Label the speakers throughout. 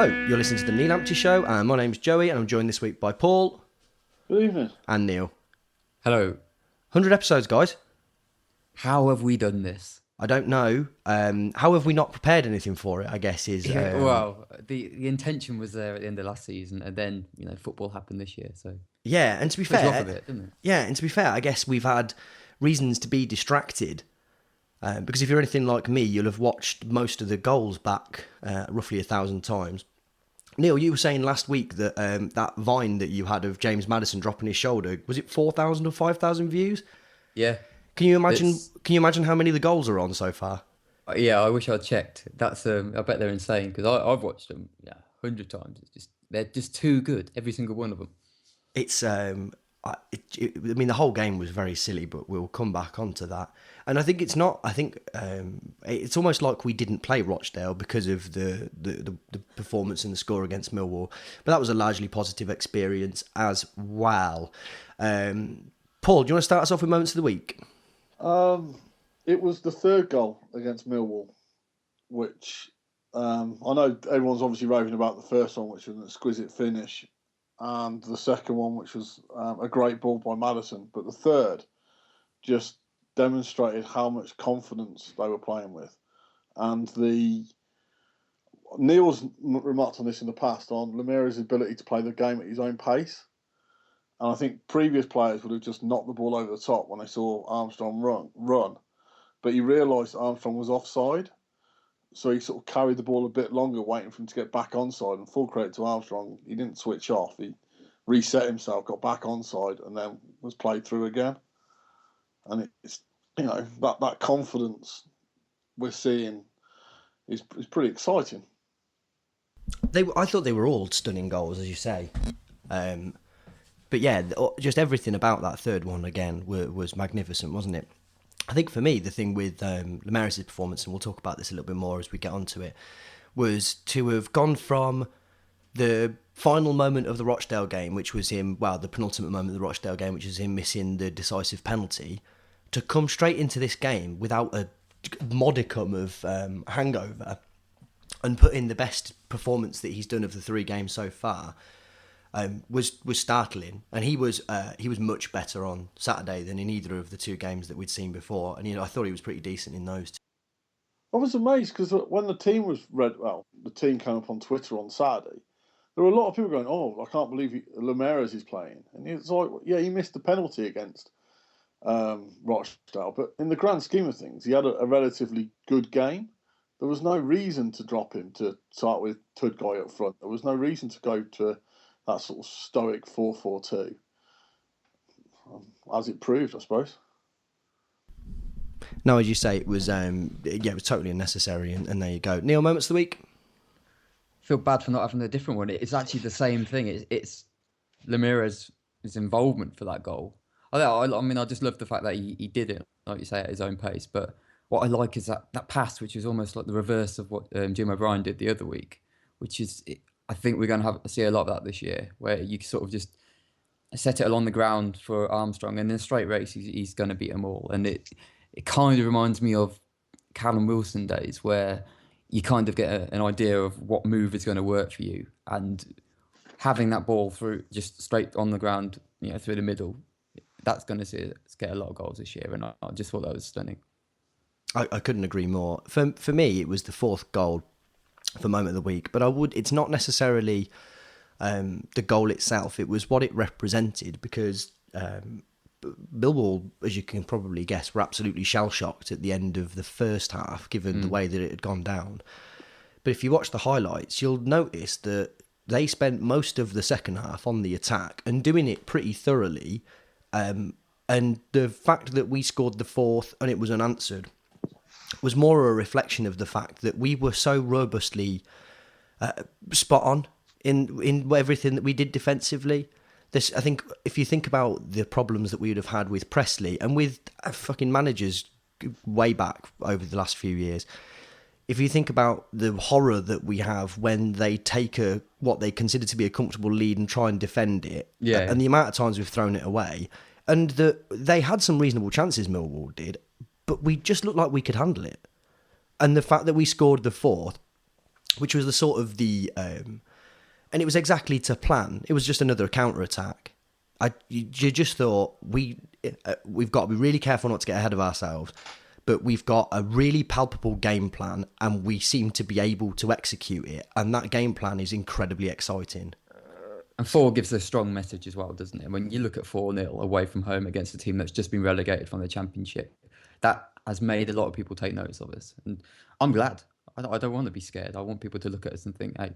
Speaker 1: Hello, you're listening to the Neil Ampty Show, and my name's Joey, and I'm joined this week by Paul.
Speaker 2: Good evening.
Speaker 1: And Neil.
Speaker 3: Hello.
Speaker 1: 100 episodes, guys.
Speaker 3: How have we done this?
Speaker 1: I don't know. How have we not prepared anything for it, I guess, is...
Speaker 3: Well, the intention was there at the end of last season, and then, football happened this year, so...
Speaker 1: Yeah, and to be
Speaker 3: Puts you
Speaker 1: fair...
Speaker 3: off a bit, didn't it?
Speaker 1: Yeah, and to be fair, I guess we've had reasons to be distracted. Because if you're anything like me, you'll have watched most of the goals back roughly 1,000 times. Neil, you were saying last week that that Vine that you had of James Maddison dropping his shoulder, was it 4,000 or 5,000 views?
Speaker 3: Yeah.
Speaker 1: Can you imagine how many of the goals are on so far?
Speaker 3: Yeah, I wish I'd checked. That's I bet they're insane, because I've watched them 100 times. They're just too good, every single one of them.
Speaker 1: It's the whole game was very silly, but we'll come back onto that. And I think it's not. I think it's almost like we didn't play Rochdale because of the performance and the score against Millwall. But that was a largely positive experience as well. Paul, do you want to start us off with moments of the week?
Speaker 2: It was the third goal against Millwall, which I know everyone's obviously raving about the first one, which was an exquisite finish, and the second one, which was a great ball by Maddison. But the third just demonstrated how much confidence they were playing with. And Neil's remarked on this in the past, on Lemira's ability to play the game at his own pace. And I think previous players would have just knocked the ball over the top when they saw Armstrong run. But he realised Armstrong was offside. So he sort of carried the ball a bit longer, waiting for him to get back onside. And full credit to Armstrong, he didn't switch off. He reset himself, got back onside, and then was played through again. And it's, that confidence we're seeing is pretty exciting.
Speaker 1: I thought they were all stunning goals, as you say. But yeah, just everything about that third one again was magnificent, wasn't it? I think for me, the thing with Lemira's performance, and we'll talk about this a little bit more as we get onto it, was to have gone from the final moment of the Rochdale game, which was him, the penultimate moment of the Rochdale game, which is him missing the decisive penalty, to come straight into this game without a modicum of hangover and put in the best performance that he's done of the three games so far. Was startling, and he was much better on Saturday than in either of the two games that we'd seen before, and I thought he was pretty decent in those two.
Speaker 2: I was amazed because when the team the team came up on Twitter on Saturday, there were a lot of people going, "Oh, I can't believe Lemira's is playing," and it's like, yeah, he missed the penalty against Rochdale, but in the grand scheme of things, he had a relatively good game. There was no reason to drop him to start with Tudgay up front. There was no reason to go to that sort of stoic 4-4-2, as it proved, I suppose.
Speaker 1: No, as you say, it was it was totally unnecessary, and there you go. Neil, moments of the week?
Speaker 3: I feel bad for not having a different one. It's actually the same thing. It's Lemira's involvement for that goal. I just love the fact that he did it, like you say, at his own pace. But what I like is that pass, which is almost like the reverse of what Jim O'Brien did the other week, which is... I think we're going to see a lot of that this year, where you sort of just set it along the ground for Armstrong, and in a straight race, he's going to beat them all. And it kind of reminds me of Callum Wilson days, where you kind of get an idea of what move is going to work for you, and having that ball through just straight on the ground, through the middle, that's going to get a lot of goals this year. And I just thought that was stunning.
Speaker 1: I couldn't agree more. For me, it was the fourth goal for moment of the week, but it's not necessarily the goal itself. It was what it represented, because Millwall, as you can probably guess, were absolutely shell-shocked at the end of the first half, given the way that it had gone down. But if you watch the highlights, you'll notice that they spent most of the second half on the attack and doing it pretty thoroughly. And the fact that we scored the fourth and it was unanswered was more a reflection of the fact that we were so robustly spot on in everything that we did defensively. I think if you think about the problems that we would have had with Presley and with fucking managers way back over the last few years, if you think about the horror that we have when they take what they consider to be a comfortable lead and try and defend it, and the amount of times we've thrown it away, and they had some reasonable chances, Millwall did, but we just looked like we could handle it. And the fact that we scored the fourth which was the sort of and it was exactly to plan. It was just another counter attack. You just thought we've got to be really careful not to get ahead of ourselves, but we've got a really palpable game plan, and we seem to be able to execute it. And that game plan is incredibly exciting.
Speaker 3: And 4 gives a strong message as well, doesn't it? When you look at 4-0 away from home against a team that's just been relegated from the Championship, that has made a lot of people take notice of us. And I'm glad. I don't want to be scared. I want people to look at us and think, hey,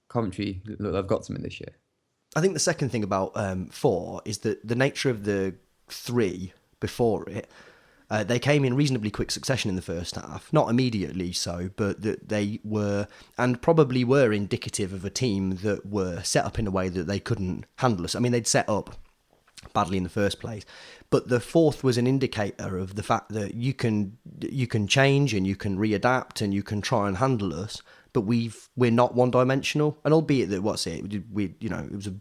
Speaker 3: Coventry, look, they've got something this year.
Speaker 1: I think the second thing about 4 is that the nature of the 3 before it, they came in reasonably quick succession in the first half. Not immediately so, but that they were, and probably were, indicative of a team that were set up in a way that they couldn't handle us. I mean, they'd set up badly in the first place, but the 4th was an indicator of the fact that you can change and you can readapt and you can try and handle us, but we're not one-dimensional. And albeit that it was a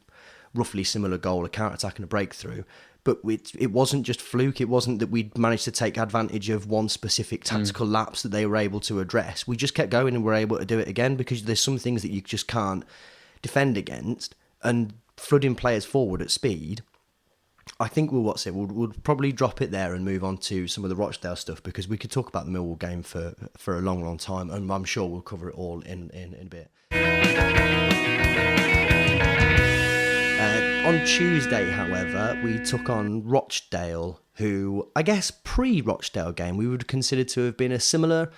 Speaker 1: roughly similar goal, a counter-attack and a breakthrough, but it wasn't just fluke. It wasn't that we'd managed to take advantage of one specific tactical lapse that they were able to address. We just kept going and were able to do it again, because there's some things that you just can't defend against, and flooding players forward at speed. I think we'll probably drop it there and move on to some of the Rochdale stuff, because we could talk about the Millwall game for a long, long time, and I'm sure we'll cover it all in a bit. On Tuesday, however, we took on Rochdale, who, I guess, pre-Rochdale game, we would consider to have been a similar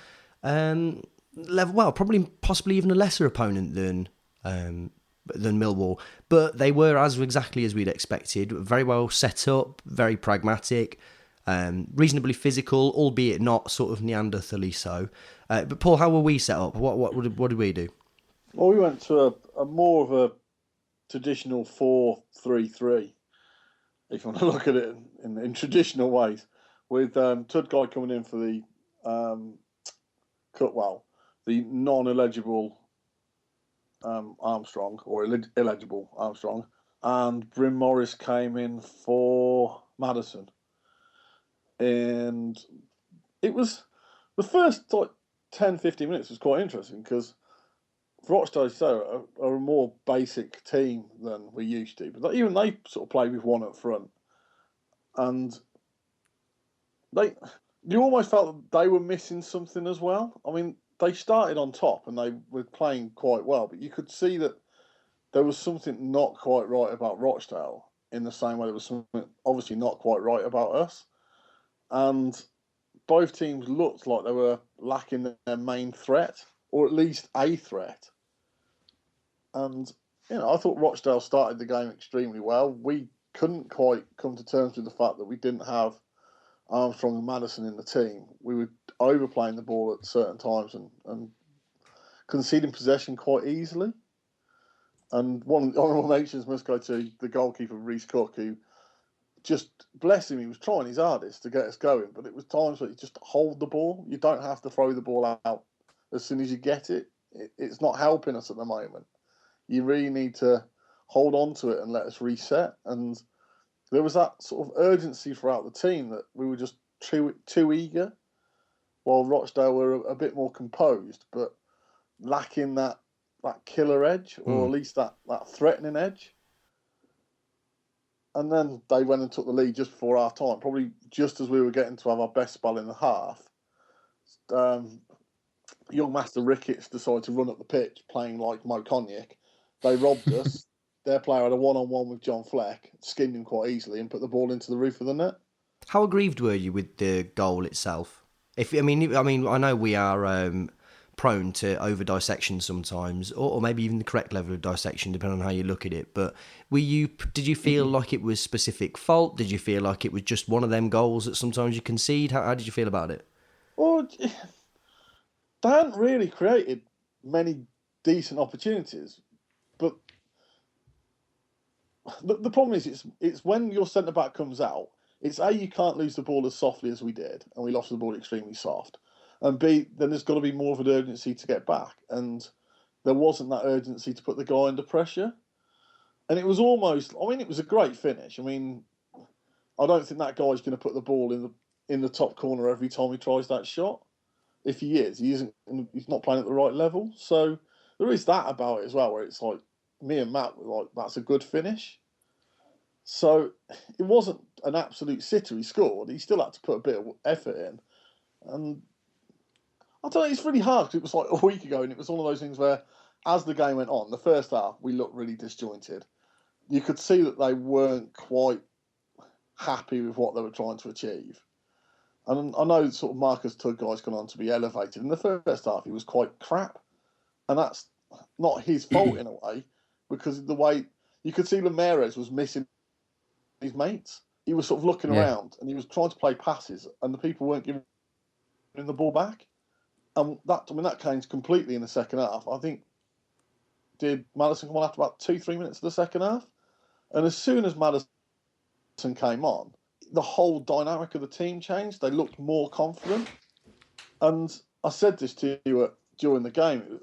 Speaker 1: level, well, probably possibly even a lesser opponent than Millwall, but they were exactly as we'd expected. Very well set up, very pragmatic, reasonably physical, albeit not sort of Neanderthally so. But Paul, how were we set up? What did we do?
Speaker 2: Well, we went to a more of a traditional 4-3-3, if you want to look at it in traditional ways, with Tudguy coming in for the the non-eligible Armstrong, or illegible Armstrong, and Bryn Morris came in for Maddison. And it was the first 10-15 minutes was quite interesting, because Rochdale are a more basic team than we used to, but even they sort of played with one up front, and you almost felt that they were missing something as well. I mean, they started on top and they were playing quite well, but you could see that there was something not quite right about Rochdale, in the same way there was something obviously not quite right about us. And both teams looked like they were lacking their main threat, or at least a threat. And, I thought Rochdale started the game extremely well. We couldn't quite come to terms with the fact that we didn't have Armstrong and Maddison in the team. We were overplaying the ball at certain times and conceding possession quite easily. And one honourable mentions must go to the goalkeeper, Reece Cook, who just, bless him, he was trying his hardest to get us going, but it was times where you just hold the ball. You don't have to throw the ball out as soon as you get it. It's not helping us at the moment. You really need to hold on to it and let us reset. And there was that sort of urgency throughout the team that we were just too eager, while Rochdale were a bit more composed, but lacking that killer edge, or at least that threatening edge. And then they went and took the lead just before half time, probably just as we were getting to have our best spell in the half. Young Master Ricketts decided to run up the pitch playing like Mo Cognac. They robbed us. Their player had a one-on-one with John Fleck, skinned him quite easily, and put the ball into the roof of the net.
Speaker 1: How aggrieved were you with the goal itself? I mean, I know we are prone to over dissection sometimes, or maybe even the correct level of dissection, depending on how you look at it. But did you feel like it was specific fault? Did you feel like it was just one of them goals that sometimes you concede? How did you feel about it?
Speaker 2: Well, they hadn't really created many decent opportunities, but the problem is it's when your centre back comes out, it's A, you can't lose the ball as softly as we did, and we lost the ball extremely soft, and B, then there's got to be more of an urgency to get back, and there wasn't that urgency to put the guy under pressure. And it was almost, it was a great finish. I mean, I don't think that guy's going to put the ball in the top corner every time he tries that shot. If he is, he's not playing at the right level. So there is that about it as well, where it's like me and Matt were like, that's a good finish. So it wasn't an absolute sitter he scored. He still had to put a bit of effort in. And I don't know, it's really hard because it was like a week ago and it was one of those things where as the game went on, the first half, we looked really disjointed. You could see that they weren't quite happy with what they were trying to achieve. And I know sort of Marcus Tudgay's gone on to be elevated. In the first half, he was quite crap. And that's not his fault in a way, because the way you could see Lemares was missing his mates. He was sort of looking around and he was trying to play passes and the people weren't giving him the ball back. And that changed completely in the second half. I think, did Maddison come on after about 2-3 minutes of the second half? And as soon as Maddison came on, the whole dynamic of the team changed. They looked more confident. And I said this to you during the game.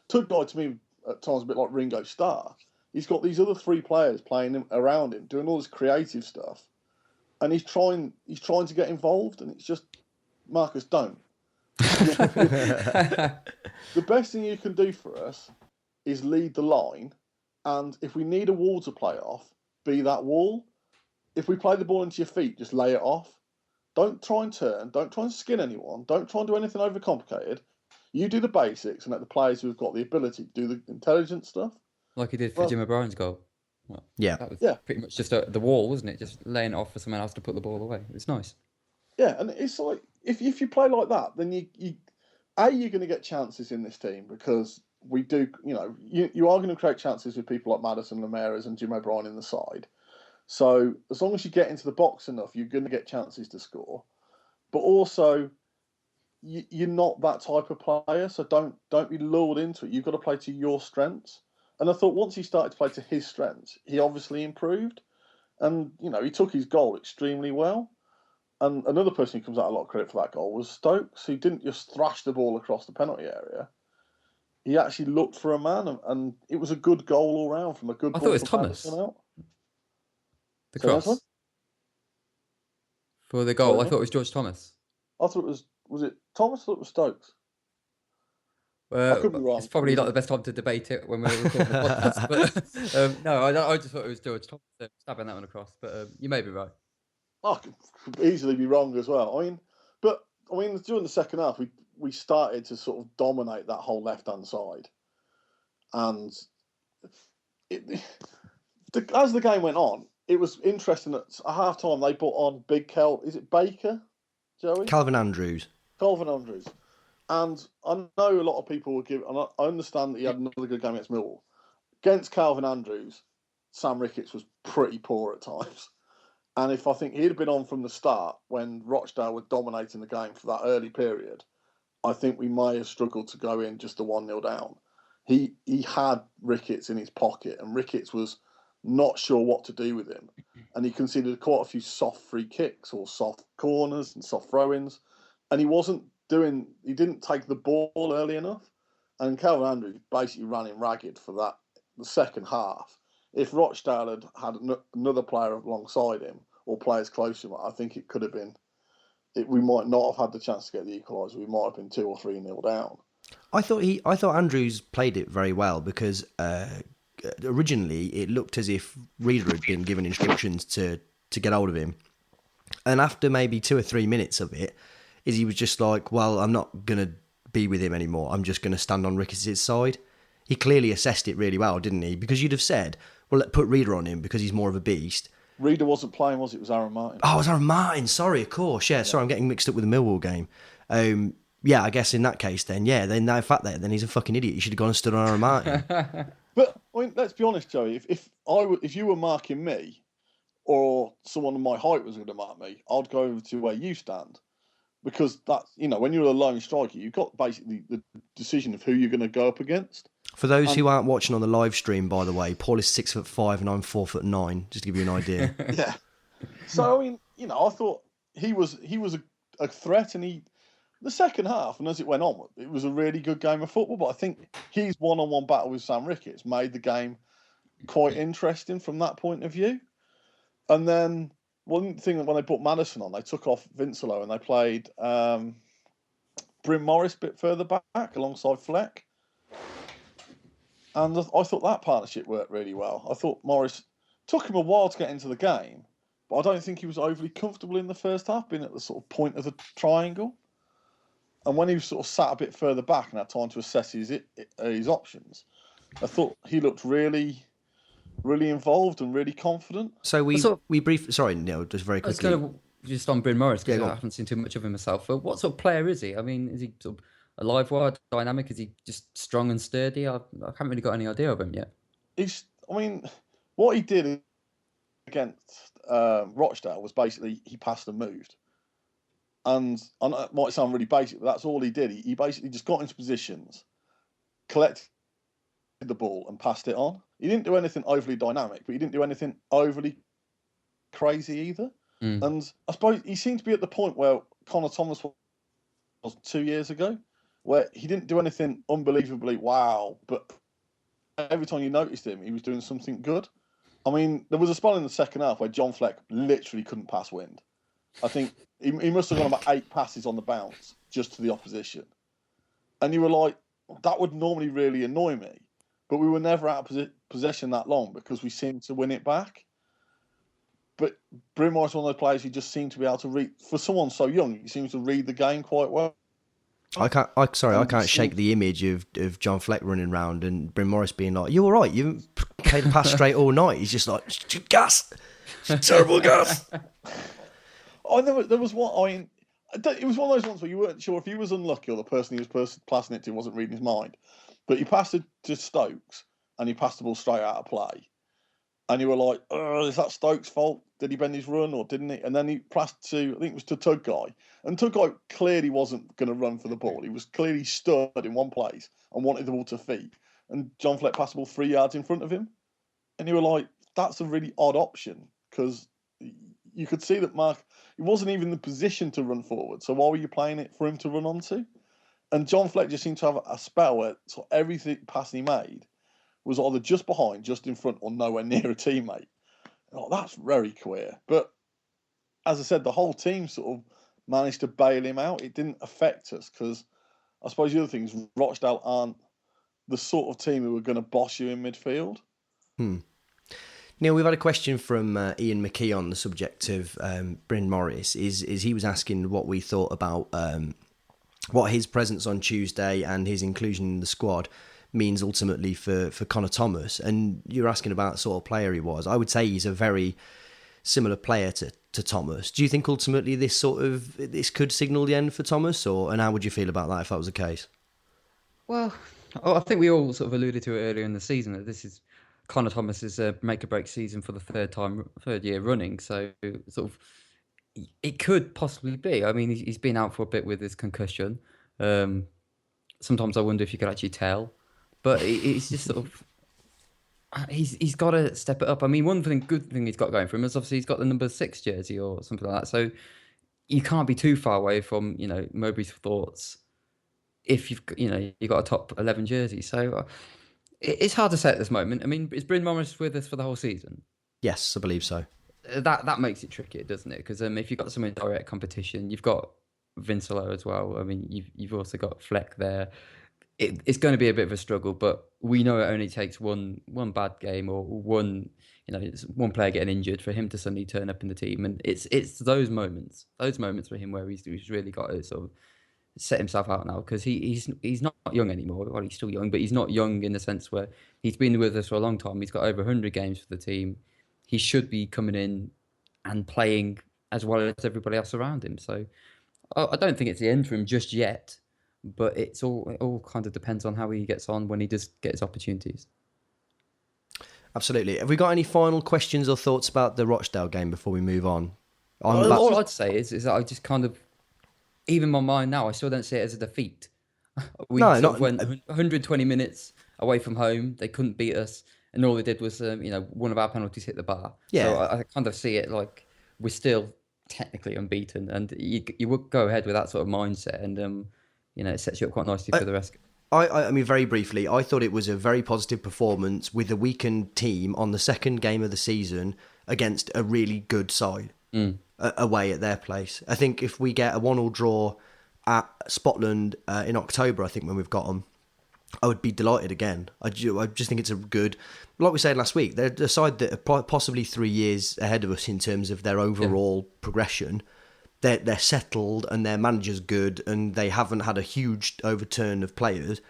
Speaker 2: Tudgay to me at times a bit like Ringo Starr. He's got these other 3 players playing around him, doing all this creative stuff, and he's trying to get involved, and it's just, Marcus, don't. The best thing you can do for us is lead the line, and if we need a wall to play off, be that wall. If we play the ball into your feet, just lay it off. Don't try and turn. Don't try and skin anyone. Don't try and do anything overcomplicated. You do the basics and let the players who've got the ability to do the intelligent stuff.
Speaker 3: Like he did for Jim O'Brien's goal. Well, that was pretty much just the wall, wasn't it? Just laying it off for someone else to put the ball away. It was nice.
Speaker 2: Yeah, and it's like, if you play like that, then you're going to get chances in this team because we do, you are going to create chances with people like Maddison, Lemares and Jim O'Brien in the side. So as long as you get into the box enough, you're going to get chances to score. But also, you're not that type of player, so don't be lured into it. You've got to play to your strengths. And I thought once he started to play to his strengths, he obviously improved. And, he took his goal extremely well. And another person who comes out a lot of credit for that goal was Stokes, who didn't just thrash the ball across the penalty area. He actually looked for a man, and it was a good goal all round from a good ball.
Speaker 3: I thought it was Thomas. The cross. For the goal, I thought it was George Thomas.
Speaker 2: I thought it was it Thomas? I thought it was Stokes.
Speaker 3: Well, I could be wrong. It's probably not the best time to debate it when we're recording the podcast. But no, I just thought it was George Thomas stabbing that one across. But you may be right.
Speaker 2: I could easily be wrong as well. During the second half, we started to sort of dominate that whole left-hand side. And as the game went on, it was interesting that at half-time they put on Big Kel. Is it Baker, Joey?
Speaker 1: Calvin Andrews. And I know a lot of people will give, and I understand that he had another good game against Millwall. Against Calvin Andrews, Sam Ricketts was pretty poor at times. And I think he'd have been on from the start when Rochdale were dominating the game for that early period, I think we may have struggled to go in just a 1-0 down. He had Ricketts in his pocket, and Ricketts was not sure what to do with him. And he conceded quite a few soft free kicks or soft corners and soft throw-ins. And he didn't take the ball early enough. And Calvin Andrews basically ran him ragged for the second half. If Rochdale had another player alongside him or players close to him, I think it could have been. We might not have had the chance to get the equaliser. We might have been 2 or 3-0 down. I thought Andrews played it very well because originally it looked as if Reader had been given instructions to get hold of him, and after maybe 2 or 3 minutes of it, he was just like, well, I'm not gonna be with him anymore. I'm just gonna stand on Ricketts' side. He clearly assessed it really well, didn't he? Because you'd have said, well, let's put Reader on him because he's more of a beast.
Speaker 2: Reader wasn't playing, was it? It was Aaron Martin.
Speaker 1: Oh, it was Aaron Martin. Sorry, of course. Yeah, sorry, I'm getting mixed up with the Millwall game. Yeah, I guess in that case then, then he's a fucking idiot. You should have gone and stood on Aaron Martin.
Speaker 2: But, let's be honest, Joey. If you were marking me or someone of my height was going to mark me, I'd go over to where you stand. Because that's, when you're a lone striker, you've got basically the decision of who you're going to go up against.
Speaker 1: For those who aren't watching on the live stream, by the way, Paul is 6'5" and I'm 4'9", just to give you an idea.
Speaker 2: Yeah. So I thought he was a threat, and the second half, and as it went on, it was a really good game of football. But I think his one-on-one battle with Sam Ricketts made the game quite interesting from that point of view. And then one thing, when they put Maddison on, they took off Vincelo and they played Bryn Morris a bit further back alongside Fleck. And I thought that partnership worked really well. I thought Morris took him a while to get into the game, but I don't think he was overly comfortable in the first half, being at the sort of point of the triangle. And when he was sort of sat a bit further back and had time to assess his options, I thought he looked really, really involved and really confident.
Speaker 1: So we briefly, sorry, Neil, just very quickly.
Speaker 3: I was going to just on Bryn Morris, because I haven't seen too much of him myself. But what sort of player is he? I mean, is he sort of a live wire, dynamic? Is he just strong and sturdy? I haven't really got any idea of him yet.
Speaker 2: What he did against Rochdale was basically he passed and moved. And I know it might sound really basic, but that's all he did. He basically just got into positions, collected the ball and passed it on. He didn't do anything overly dynamic, but he didn't do anything overly crazy either. And I suppose he seemed to be at the point where Connor Thomas was 2 years ago, where he didn't do anything unbelievably wow, but every time you noticed him, he was doing something good. I mean, there was a spell in the second half where John Fleck literally couldn't pass wind. I think he must have gone about 8 passes on the bounce just to the opposition. And you were like, that would normally really annoy me. But we were never out of possession that long because we seemed to win it back. But Bryn Morris is one of those players who just seemed to be able to read, for someone so young, he seems to read the game quite well.
Speaker 1: I can't shake the image of John Fleck running around and Bryn Morris being like, "You all right? You haven't played the pass straight all night." He's just like, "Gas, terrible gas."
Speaker 2: There was one. It was one of those ones where you weren't sure if he was unlucky or the person he was passing it to wasn't reading his mind. But he passed it to Stokes and he passed the ball straight out of play. And you were like, is that Stokes' fault? Did he bend his run or didn't he? And then he passed to, I think it was to Tug Guy. And Tug Guy clearly wasn't going to run for the ball. He was clearly stood in one place and wanted the ball to feet. And John Fleck passed the ball 3 yards in front of him. And you were like, that's a really odd option because you could see that Mark, he wasn't even in the position to run forward. So why were you playing it for him to run onto? And John Fleck just seemed to have a spell where every pass he made was either just behind, just in front, or nowhere near a teammate. Oh, that's very queer. But as I said, the whole team sort of managed to bail him out. It didn't affect us because I suppose the other thing is Rochdale aren't the sort of team who are going to boss you in midfield.
Speaker 1: Neil, we've had a question from Ian McKee on the subject of Bryn Morris. Is he was asking what we thought about what his presence on Tuesday and his inclusion in the squad means ultimately for Connor Thomas. And you're asking about sort of player he was. I would say he's a very similar player to Thomas. Do you think ultimately this could signal the end for Thomas, and how would you feel about that if that was the case?
Speaker 3: Well, I think we all sort of alluded to it earlier in the season that this is Connor Thomas's make or break season for the third year running. So sort of it could possibly be. I mean, he's been out for a bit with his concussion. Sometimes I wonder if you could actually tell. But it's just sort of he's got to step it up. I mean, good thing he's got going for him is obviously he's got the number 6 jersey or something like that. So you can't be too far away from Mowbray's thoughts if you've got a top 11 jersey. So it's hard to say at this moment. I mean, is Bryn Morris with us for the whole season?
Speaker 1: Yes, I believe so.
Speaker 3: That makes it trickier, doesn't it? Because if you've got some in direct competition, you've got Vincelo as well. I mean, you've also got Fleck there. It's going to be a bit of a struggle, but we know it only takes one bad game or one player getting injured for him to suddenly turn up in the team, and it's those moments for him where he's really got to sort of set himself out now because he's not young anymore. Well, he's still young, but he's not young in the sense where he's been with us for a long time. He's got over 100 games for the team. He should be coming in and playing as well as everybody else around him. So I don't think it's the end for him just yet. But it all kind of depends on how he gets on when he does get his opportunities.
Speaker 1: Absolutely. Have we got any final questions or thoughts about the Rochdale game before we move on?
Speaker 3: All I'd say is that I just kind of, even in my mind now, I still don't see it as a defeat. We went 120 minutes away from home. They couldn't beat us, and all they did was, one of our penalties hit the bar.
Speaker 1: Yeah.
Speaker 3: So I kind of see it like we're still technically unbeaten, and you would go ahead with that sort of mindset, and it sets you up quite nicely for the rest.
Speaker 1: I mean, very briefly, I thought it was a very positive performance with a weakened team on the second game of the season against a really good side away at their place. I think if we get a 1-1 draw at Scotland in October, I think when we've got them, I would be delighted again. I just think it's a good, like we said last week, they're a side that are possibly 3 years ahead of us in terms of their overall progression. They're settled and their manager's good and they haven't had a huge overturn of players.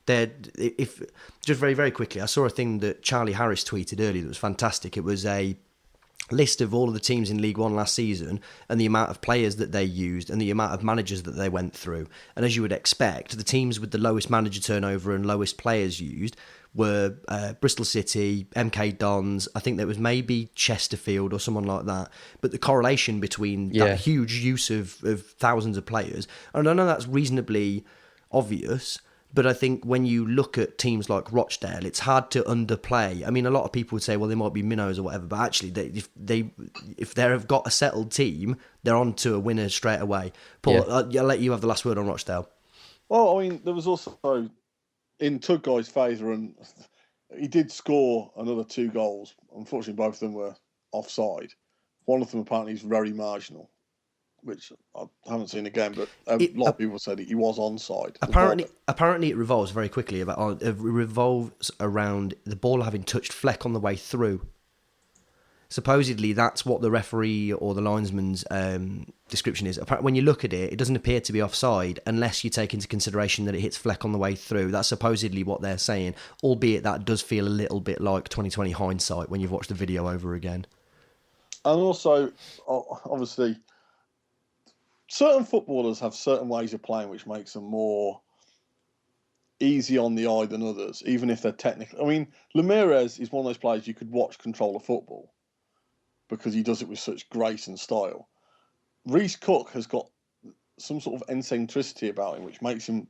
Speaker 1: If just very, very quickly, I saw a thing that Charlie Harris tweeted earlier that was fantastic. It was a list of all of the teams in League One last season and the amount of players that they used and the amount of managers that they went through. And as you would expect, the teams with the lowest manager turnover and lowest players used were Bristol City, MK Dons, I think there was maybe Chesterfield or someone like that. But the correlation between that huge use of thousands of players, and I know that's reasonably obvious, but I think when you look at teams like Rochdale, it's hard to underplay. I mean, a lot of people would say, well, they might be minnows or whatever, but actually, if they've got a settled team, they're on to a winner straight away. Paul, I'll let you have the last word on Rochdale.
Speaker 2: Well, I mean, there was also, in Tugguy's favour, and he did score another 2 goals. Unfortunately, both of them were offside. One of them apparently is very marginal, which I haven't seen again, but a lot of people said he was onside.
Speaker 1: Apparently, it revolves very quickly. It revolves around the ball having touched Fleck on the way through. Supposedly, that's what the referee or the linesman's description is. When you look at it, it doesn't appear to be offside unless you take into consideration that it hits Fleck on the way through. That's supposedly what they're saying, albeit that does feel a little bit like 2020 hindsight when you've watched the video over again.
Speaker 2: And also, obviously, certain footballers have certain ways of playing which makes them more easy on the eye than others, even if they're technical. I mean, Ramirez is one of those players you could watch control a football because he does it with such grace and style. Reece Cook has got some sort of eccentricity about him which makes him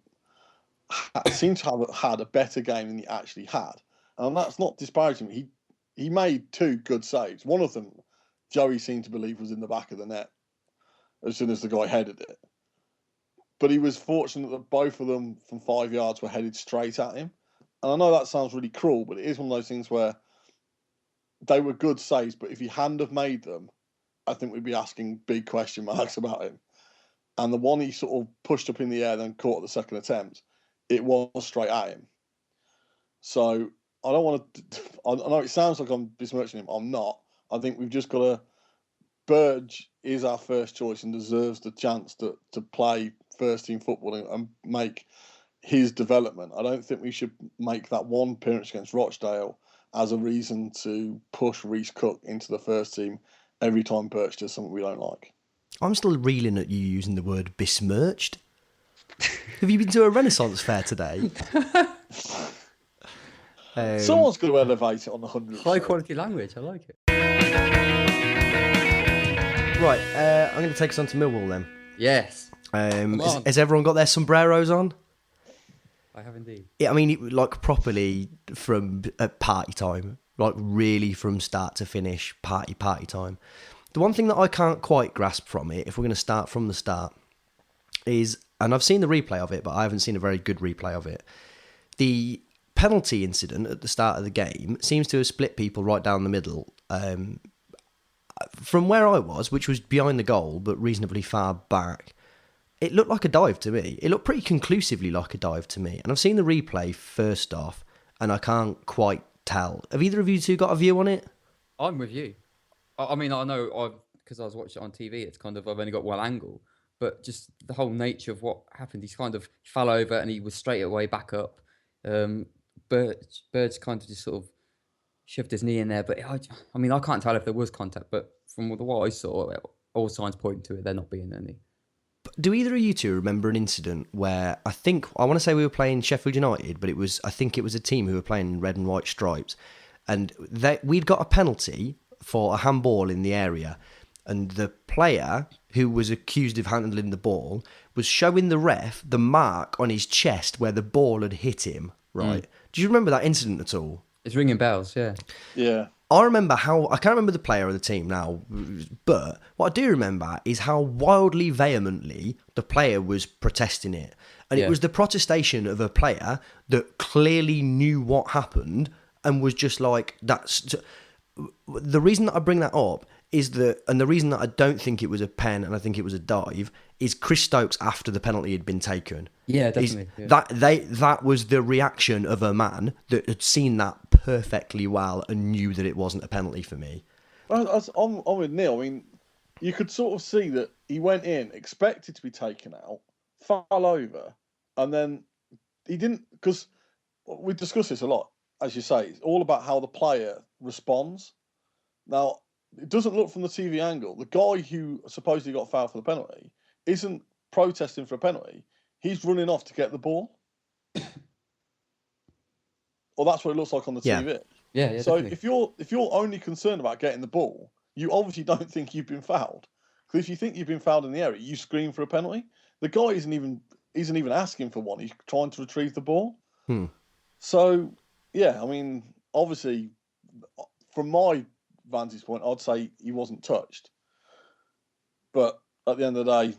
Speaker 2: seem to have had a better game than he actually had. And that's not disparaging. He made 2 good saves. One of them, Joey seemed to believe, was in the back of the net as soon as the guy headed it. But he was fortunate that both of them from 5 yards were headed straight at him. And I know that sounds really cruel, but it is one of those things where they were good saves, but if he hadn't have made them, I think we'd be asking big question marks about him. And the one he sort of pushed up in the air, then caught at the second attempt, it was straight at him. So I don't want to... I know it sounds like I'm besmirching him. I'm not. I think we've just got to... Burge is our first choice and deserves the chance to play first-team football and make his development. I don't think we should make that one appearance against Rochdale as a reason to push Reece Cook into the first team every time Burge does something we don't like. I'm
Speaker 1: still reeling at you using the word besmirched. Have you been to a Renaissance fair today?
Speaker 2: Someone's got to elevate it on the 100th.
Speaker 3: High-quality language, I like it.
Speaker 1: Right, I'm going to take us on to Millwall then.
Speaker 3: Yes.
Speaker 1: Has everyone got their sombreros on?
Speaker 3: I have indeed.
Speaker 1: Yeah, I mean, like properly from party time, like really from start to finish, party time. The one thing that I can't quite grasp from it, if we're going to start from the start, is, and I've seen the replay of it, but I haven't seen a very good replay of it. The penalty incident at the start of the game seems to have split people right down the middle. From where I was, which was behind the goal, but reasonably far back, it looked like a dive to me. It looked pretty conclusively like a dive to me. And I've seen the replay first off, and I can't quite tell. Have either of you two got a view on it?
Speaker 3: I'm with you. I mean, I know because I was watching it on TV, it's kind of, I've only got one angle, but just the whole nature of what happened, he's kind of fell over and he was straight away back up. Burge kind of just sort of shoved his knee in there, but I mean, I can't tell if there was contact, but from what I saw, all signs pointing to it, there not being any.
Speaker 1: Do either of you two remember an incident where I want to say we were playing Sheffield United, but I think it was a team who were playing in red and white stripes, and we'd got a penalty for a handball in the area, and the player who was accused of handling the ball was showing the ref the mark on his chest where the ball had hit him, right? Do you remember that incident at all?
Speaker 3: It's ringing bells, yeah.
Speaker 2: Yeah.
Speaker 1: I can't remember the player or the team now, but what I do remember is how wildly vehemently the player was protesting it. And it was the protestation of a player that clearly knew what happened and was just like, that's... The reason that I bring that up is that, and the reason that I don't think it was a pen and I think it was a dive is Chris Stokes after the penalty had been taken.
Speaker 3: Yeah, definitely.
Speaker 1: That was the reaction of a man that had seen that perfectly well and knew that it wasn't a penalty for me.
Speaker 2: I'm with Neil. I mean, you could sort of see that he went in, expected to be taken out, fell over, and then he didn't, because we discuss this a lot, as you say, it's all about how the player responds. Now, it doesn't look from the TV angle. The guy who supposedly got fouled for the penalty isn't protesting for a penalty. He's running off to get the ball. Or that's what it looks like on the TV.
Speaker 3: Yeah.
Speaker 2: So
Speaker 3: definitely.
Speaker 2: if you're only concerned about getting the ball, you obviously don't think you've been fouled. Because if you think you've been fouled in the area, you scream for a penalty. The guy isn't even asking for one. He's trying to retrieve the ball. So yeah, I mean, obviously, from my vantage point, I'd say he wasn't touched. But at the end of the day,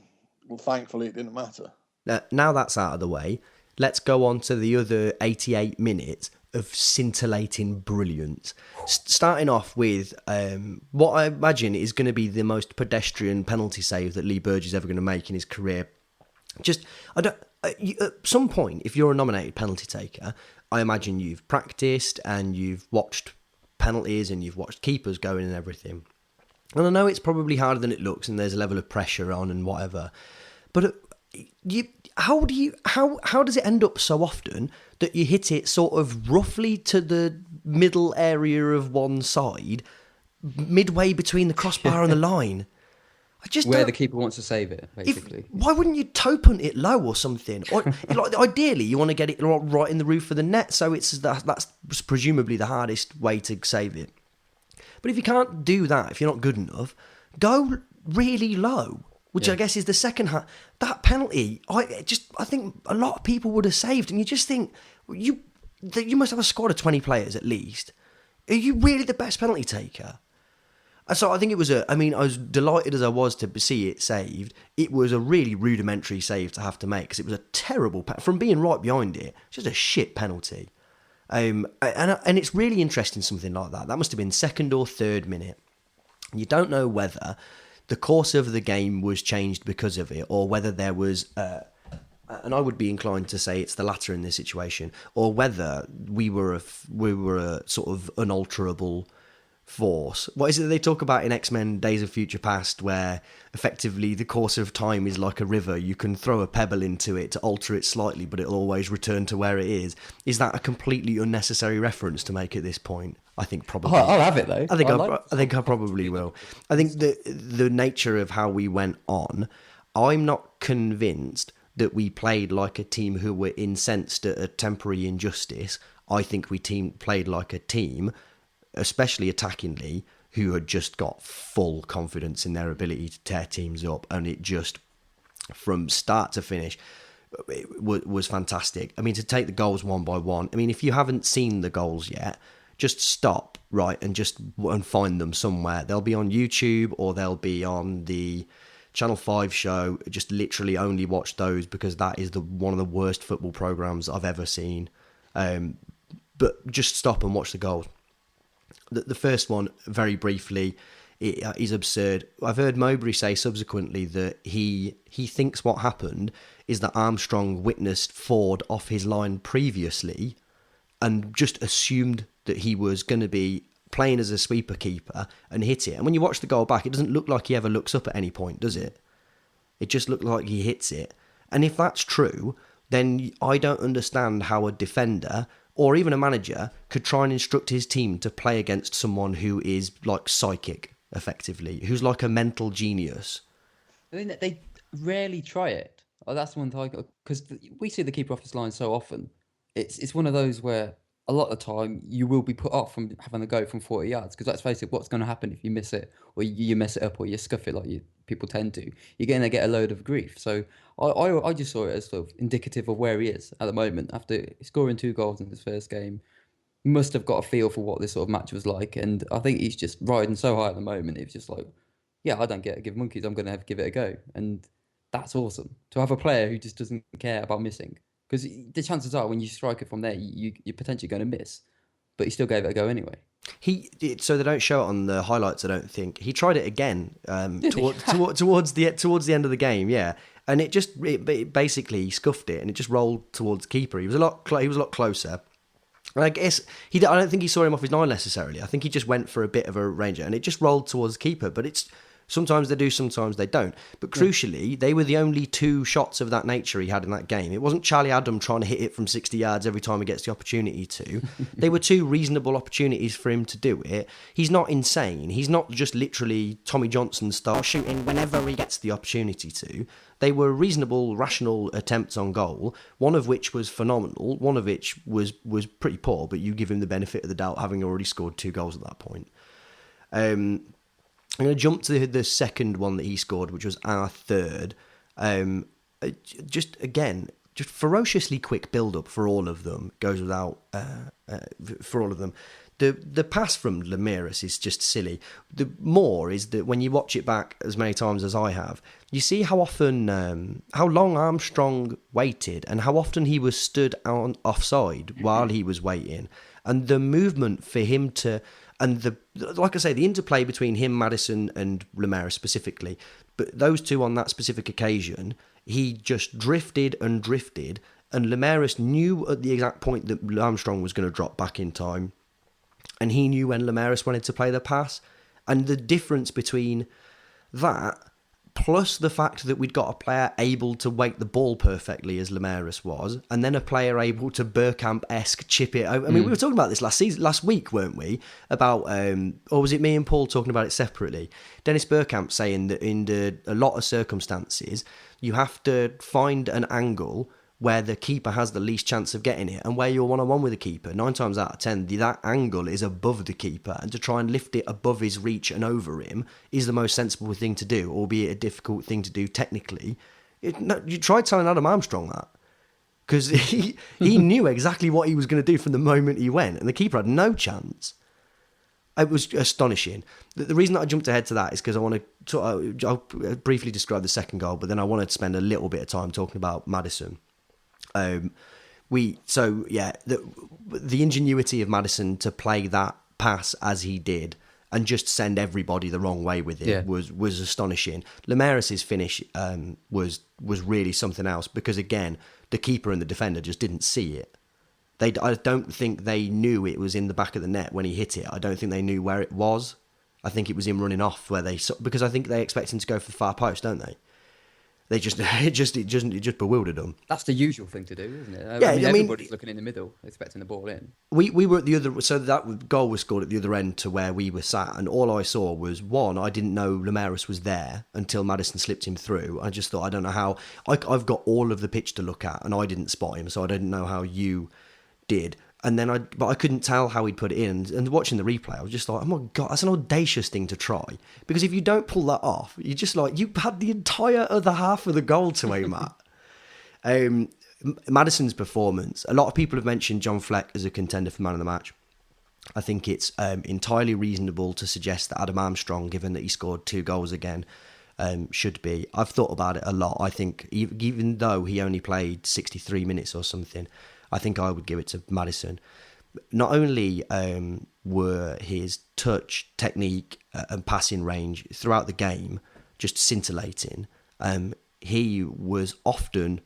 Speaker 2: well, thankfully, it didn't matter.
Speaker 1: Now that's out of the way, let's go on to the other 88 minutes of scintillating brilliance. Starting off with what I imagine is going to be the most pedestrian penalty save that Lee Burge is ever going to make in his career. At some point, if you're a nominated penalty taker, I imagine you've practiced and you've watched penalties and you've watched keepers go in and everything. And I know it's probably harder than it looks and there's a level of pressure on and whatever. But how does it end up so often that you hit it sort of roughly to the middle area of one side, midway between the crossbar and the line?
Speaker 3: Where the keeper wants to save it, basically.
Speaker 1: Why wouldn't you toe punt it low or something? Or, ideally, you want to get it right in the roof of the net, so that's presumably the hardest way to save it. But if you can't do that, if you're not good enough, go really low, which I guess is the second half. That penalty, I think a lot of people would have saved, and you just think you must have a squad of 20 players at least. Are you really the best penalty taker? So I think it was I was delighted as I was to see it saved. It was a really rudimentary save to have to make because it was a terrible, from being right behind it, just a shit penalty. And it's really interesting, something like that. That must have been second or third minute. You don't know whether the course of the game was changed because of it, or whether there was, and I would be inclined to say it's the latter in this situation, or whether we were a sort of unalterable force. What is it that they talk about in X-Men Days of Future Past, where effectively the course of time is like a river? You can throw a pebble into it to alter it slightly, but it'll always return to where it is. Is that a completely unnecessary reference to make at this point? I think probably.
Speaker 3: I'll have it though.
Speaker 1: I think I probably will. I think the nature of how we went on, I'm not convinced that we played like a team who were incensed at a temporary injustice. I think we played like a team, especially attackingly, who had just got full confidence in their ability to tear teams up, and it just, from start to finish, was fantastic. I mean, to take the goals one by one, I mean, if you haven't seen the goals yet, just stop, right, and find them somewhere. They'll be on YouTube or they'll be on the Channel 5 show. Just literally only watch those, because that is one of the worst football programmes I've ever seen. But just stop and watch the goals. The first one, very briefly, is absurd. I've heard Mowbray say subsequently that he thinks what happened is that Armstrong witnessed Ford off his line previously and just assumed that he was going to be playing as a sweeper keeper and hit it. And when you watch the goal back, it doesn't look like he ever looks up at any point, does it? It just looked like he hits it. And if that's true, then I don't understand how a defender or even a manager could try and instruct his team to play against someone who is like psychic, effectively, who's like a mental genius.
Speaker 3: I mean, they rarely try it. Oh, that's one thing, because we see the keeper off his line so often. It's one of those where a lot of the time you will be put off from having a go from 40 yards, because let's face it, what's going to happen if you miss it, or you mess it up, or you scuff it like people tend to? You're going to get a load of grief. So I just saw it as sort of indicative of where he is at the moment. After scoring 2 goals in his first game, he must have got a feel for what this sort of match was like, and I think he's just riding so high at the moment. It's just like, yeah, I don't give monkeys, I'm going to have to give it a go. And that's awesome, to have a player who just doesn't care about missing. Because the chances are when you strike it from there, you're potentially going to miss. But he still gave it a go anyway.
Speaker 1: So they don't show it on the highlights. I don't think he tried it again towards the end of the game. Yeah, and it basically he scuffed it and it just rolled towards the keeper. He was a lot closer. And I guess I don't think he saw him off his line necessarily. I think he just went for a bit of a ranger and it just rolled towards the keeper. But sometimes they do, sometimes they don't. But crucially, they were the only 2 shots of that nature he had in that game. It wasn't Charlie Adam trying to hit it from 60 yards every time he gets the opportunity to. They were 2 reasonable opportunities for him to do it. He's not insane. He's not just literally Tommy Johnson style shooting whenever he gets the opportunity to. They were reasonable, rational attempts on goal, one of which was phenomenal, one of which was pretty poor, but you give him the benefit of the doubt having already scored 2 goals at that point. I'm going to jump to the second one that he scored, which was our third. Just ferociously quick build-up for all of them. Goes without for all of them. The pass from Lemiras is just silly. The more is that when you watch it back as many times as I have, you see how often, how long Armstrong waited and how often he was stood offside while he was waiting. And the movement for him to... And like I say, the interplay between him, Maddison, and Lemiras specifically, but those 2 on that specific occasion, he just drifted, and Lemiras knew at the exact point that Armstrong was going to drop back in time, and he knew when Lemiras wanted to play the pass, and the difference between that plus the fact that we'd got a player able to wait the ball perfectly as Lemiras was, and then a player able to Bergkamp-esque chip it. I mean, we were talking about this last week, weren't we? About, or was it me and Paul talking about it separately? Dennis Bergkamp saying that in a lot of circumstances, you have to find an angle where the keeper has the least chance of getting it, and where you're one-on-one with the keeper, 9 times out of 10, that angle is above the keeper, and to try and lift it above his reach and over him is the most sensible thing to do, albeit a difficult thing to do technically. You tried telling Adam Armstrong that, because he knew exactly what he was going to do from the moment he went, and the keeper had no chance. It was astonishing. The reason that I jumped ahead to that is because I'll briefly describe the second goal, but then I wanted to spend a little bit of time talking about Maddison. The ingenuity of Maddison to play that pass as he did and just send everybody the wrong way with it was astonishing. Lemiras' finish was really something else, because again, the keeper and the defender just didn't see it. I don't think they knew it was in the back of the net when he hit it. I don't think they knew where it was. I think it was him running off because I think they expect him to go for the far post, don't they? It just bewildered them.
Speaker 3: That's the usual thing to do, isn't it?
Speaker 1: Yeah,
Speaker 3: everybody's looking in the middle, expecting the ball in.
Speaker 1: We were at the other, so that goal was scored at the other end to where we were sat, and all I saw was I didn't know Lemiras was there until Maddison slipped him through. I just thought, I don't know how. I've got all of the pitch to look at, and I didn't spot him, so I didn't know how you did. And then I couldn't tell how he'd put it in. And watching the replay, I was just like, oh my God, that's an audacious thing to try. Because if you don't pull that off, you're just like, you had the entire other half of the goal to aim at. Maddison's performance. A lot of people have mentioned John Fleck as a contender for man of the match. I think it's entirely reasonable to suggest that Adam Armstrong, given that he scored 2 goals again, should be. I've thought about it a lot. I think even though he only played 63 minutes or something, I think I would give it to Maddison. Not only were his touch, technique and passing range throughout the game just scintillating, he was often,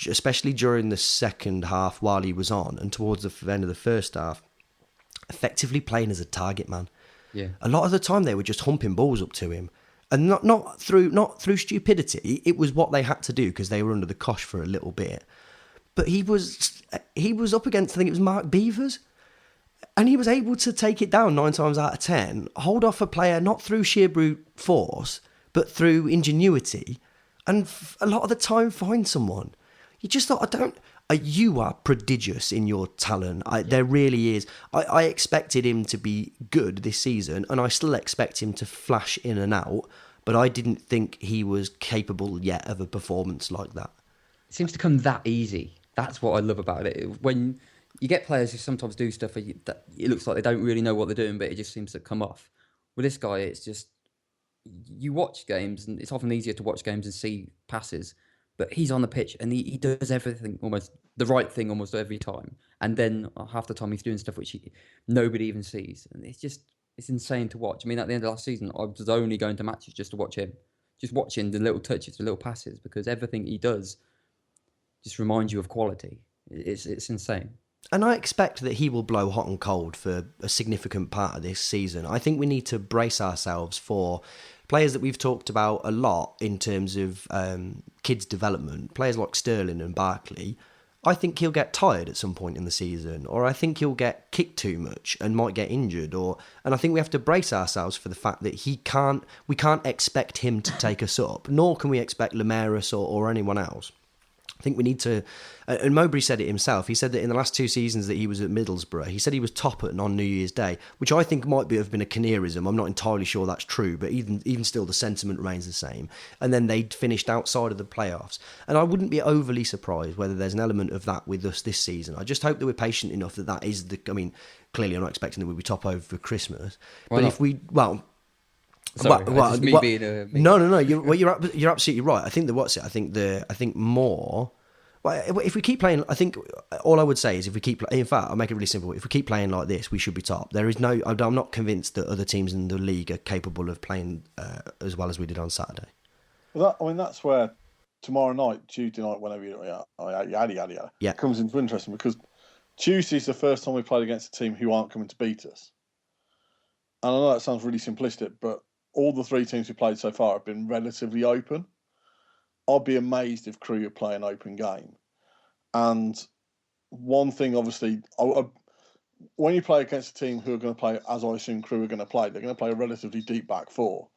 Speaker 1: especially during the second half while he was on and towards the end of the first half, effectively playing as a target man.
Speaker 3: Yeah. A
Speaker 1: lot of the time they were just humping balls up to him. And not through stupidity. It was what they had to do because they were under the cosh for a little bit. But he was up against, I think it was Mark Beavers, and he was able to take it down 9 times out of 10, hold off a player not through sheer brute force, but through ingenuity, and a lot of the time find someone. You just thought, you are prodigious in your talent. There really is. I expected him to be good this season, and I still expect him to flash in and out, but I didn't think he was capable yet of a performance like that.
Speaker 3: It seems to come that easy. That's what I love about it. When you get players who sometimes do stuff that it looks like they don't really know what they're doing, but it just seems to come off. With this guy, it's just, you watch games, and it's often easier to watch games and see passes, but he's on the pitch and he does everything almost the right thing almost every time, and then half the time he's doing stuff which nobody even sees, and it's insane to watch. I mean, at the end of last season, I was only going to matches just to watch him, just watching the little touches, the little passes, because everything he does just reminds you of quality. It's insane.
Speaker 1: And I expect that he will blow hot and cold for a significant part of this season. I think we need to brace ourselves for players that we've talked about a lot in terms of kids' development, players like Sterling and Barkley. I think he'll get tired at some point in the season, or I think he'll get kicked too much and might get injured, and I think we have to brace ourselves for the fact that we can't expect him to take us up, nor can we expect Lemairis or anyone else. I think we need to, and Mowbray said it himself. He said that in the last 2 seasons that he was at Middlesbrough, he said he was top on New Year's Day, which I think might have been a Kinnearism. I'm not entirely sure that's true, but even still, the sentiment remains the same. And then they'd finished outside of the playoffs. And I wouldn't be overly surprised whether there's an element of that with us this season. I just hope that we're patient enough that is the. I mean, clearly, I'm not expecting that we'll be top over for Christmas,
Speaker 3: Why
Speaker 1: but
Speaker 3: not?
Speaker 1: if we
Speaker 3: Sorry, just me being a...
Speaker 1: No. You're absolutely right. I think more. Well, if we keep playing, I think all I would say is if we keep. In fact, I'll make it really simple. If we keep playing like this, we should be top. There is no. I'm not convinced that other teams in the league are capable of playing as well as we did on Saturday.
Speaker 2: Well, that's where tomorrow night, Tuesday night, whenever yada, comes into interesting, because Tuesday's the first time we played against a team who aren't coming to beat us. And I know that sounds really simplistic, but all the 3 teams we played so far have been relatively open. I'd be amazed if Crewe play an open game. And one thing, obviously, when you play against a team who are going to play, as I assume Crewe are going to play, they're going to play a relatively deep back 4.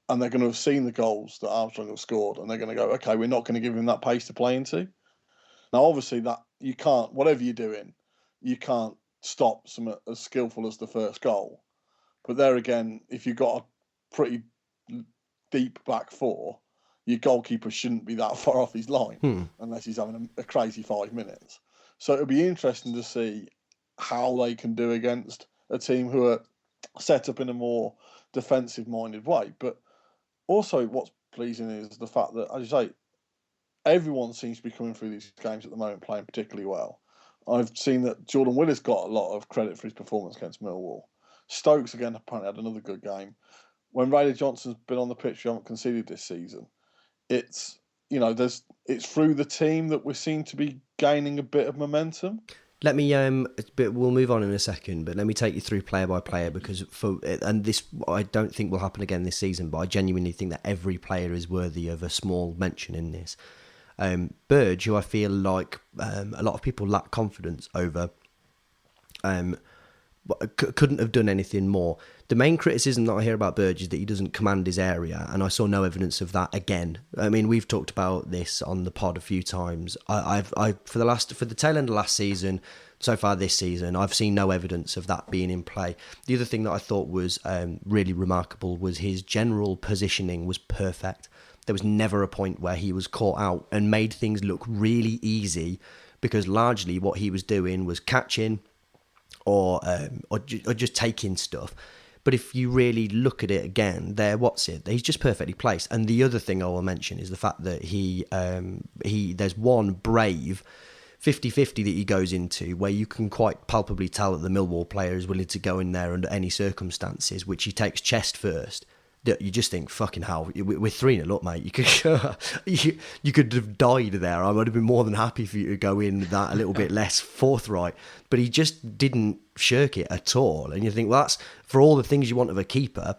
Speaker 2: And they're going to have seen the goals that Armstrong have scored. And they're going to go, okay, we're not going to give him that pace to play into. Now, obviously, that you can't, whatever you're doing, you can't stop someone as skillful as the first goal. But there again, if you've got a pretty deep back 4, your goalkeeper shouldn't be that far off his line unless he's having a crazy 5 minutes. So it'll be interesting to see how they can do against a team who are set up in a more defensive-minded way. But also what's pleasing is the fact that, as you say, everyone seems to be coming through these games at the moment playing particularly well. I've seen that Jordan Willis got a lot of credit for his performance against Millwall. Stokes, again, apparently had another good game. When Rayleigh Johnson's been on the pitch, we haven't conceded this season. It's through the team that we seem to be gaining a bit of momentum.
Speaker 1: Let me we'll move on in a second, but let me take you through player by player, because this I don't think will happen again this season, but I genuinely think that every player is worthy of a small mention in this. Burge, who I feel like a lot of people lack confidence over, couldn't have done anything more. The main criticism that I hear about Burge is that he doesn't command his area, and I saw no evidence of that again. I mean, we've talked about this on the pod a few times. I've for the tail end of last season, so far this season, I've seen no evidence of that being in play. The other thing that I thought was really remarkable was his general positioning was perfect. There was never a point where he was caught out and made things look really easy, because largely what he was doing was catching or just taking stuff. But if you really look at it again, he's just perfectly placed. And the other thing I will mention is the fact that there's one brave 50-50 that he goes into where you can quite palpably tell that the Millwall player is willing to go in there under any circumstances, which he takes chest first. That you just think, fucking hell, we're 3-0 up, mate. You could have died there. I would have been more than happy for you to go in that a little bit less forthright. But he just didn't shirk it at all. And you think, well, that's for all the things you want of a keeper.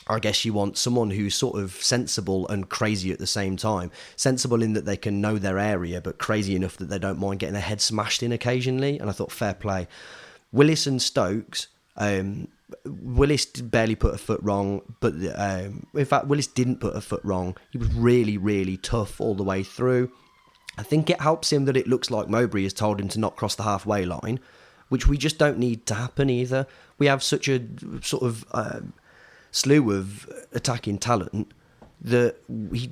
Speaker 1: I guess you want someone who's sort of sensible and crazy at the same time. Sensible in that they can know their area, but crazy enough that they don't mind getting their head smashed in occasionally. And I thought, fair play. Willis and Stokes... Willis barely put a foot wrong, but in fact, Willis didn't put a foot wrong. He was really, really tough all the way through. I think it helps him that it looks like Mowbray has told him to not cross the halfway line, which we just don't need to happen either. We have such a sort of slew of attacking talent that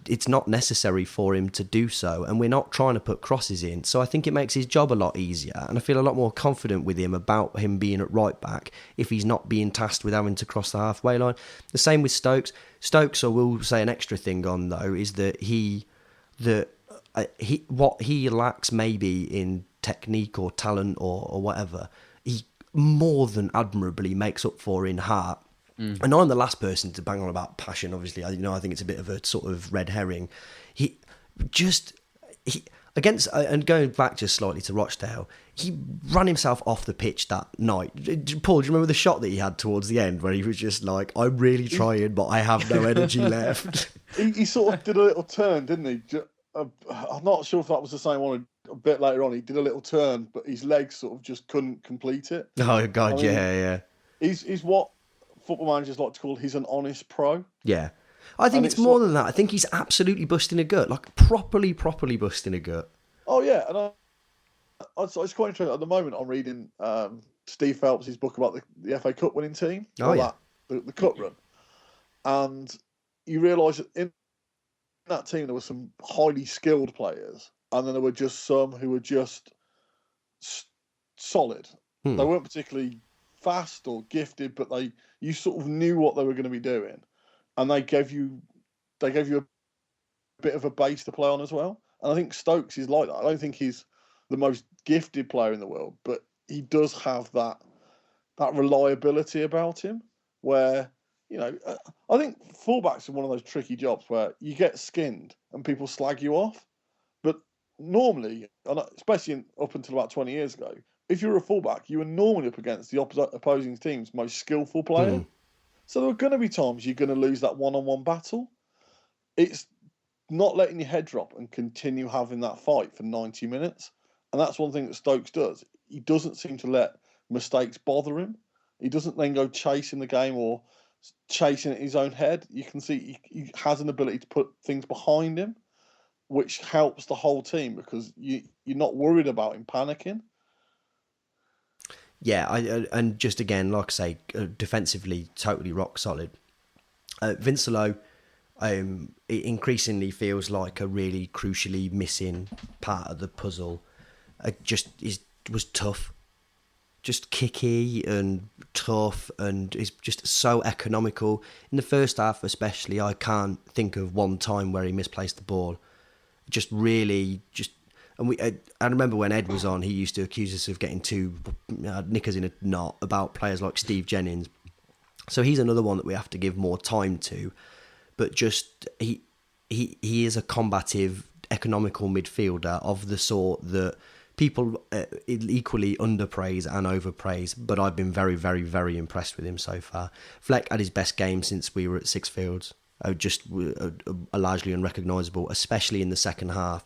Speaker 1: it's not necessary for him to do so, and we're not trying to put crosses in. So I think it makes his job a lot easier, and I feel a lot more confident with him about him being at right back if he's not being tasked with having to cross the halfway line. The same with Stokes. Stokes, I will say an extra thing on though, is that what he lacks maybe in technique or talent or whatever, he more than admirably makes up for in heart. And I'm the last person to bang on about passion. Obviously, I think it's a bit of a sort of red herring. He against and going back just slightly to Rochdale, he ran himself off the pitch that night. Paul, do you remember the shot that he had towards the end where he was just like, "I'm really trying, but I have no energy left."
Speaker 2: He sort of did a little turn, didn't he? I'm not sure if that was the same one. A bit later on, he did a little turn, but his legs sort of just couldn't complete it.
Speaker 1: Oh God, yeah.
Speaker 2: He's what football managers like to call he's an honest pro.
Speaker 1: Yeah. I think it's more than that. I think he's absolutely busting a gut, like properly busting a gut.
Speaker 2: Oh yeah, and it's quite interesting. At the moment, I'm reading Steve Phelps' book about the FA Cup winning team.
Speaker 1: Oh yeah,
Speaker 2: the cup run, and you realise that in that team there were some highly skilled players, and then there were just some who were just solid. They weren't particularly fast or gifted, but you sort of knew what they were going to be doing, and they gave you a bit of a base to play on as well. And I think Stokes is like that. I don't think he's the most gifted player in the world, but he does have that reliability about him where, I think fullbacks are one of those tricky jobs where you get skinned and people slag you off. But normally, especially up until about 20 years ago, if you were a fullback, you were normally up against the opposing team's most skillful player. So there are going to be times you're going to lose that one-on-one battle. It's not letting your head drop and continue having that fight for 90 minutes. And that's one thing that Stokes does. He doesn't seem to let mistakes bother him. He doesn't then go chasing the game or chasing it in his own head. You can see he has an ability to put things behind him, which helps the whole team because you're not worried about him panicking.
Speaker 1: Yeah, and just again, like I say, defensively, totally rock solid. Vincelow, it increasingly feels like a really crucially missing part of the puzzle. Was tough, just kicky and tough, and is just so economical. In the first half, especially, I can't think of one time where he misplaced the ball. I remember when Ed was on, he used to accuse us of getting too knickers in a knot about players like Steve Jennings. So he's another one that we have to give more time to. But just he is a combative, economical midfielder of the sort that people equally underpraise and overpraise. But I've been very, very, very impressed with him so far. Fleck had his best game since we were at Sixfields. Just largely unrecognisable, especially in the second half.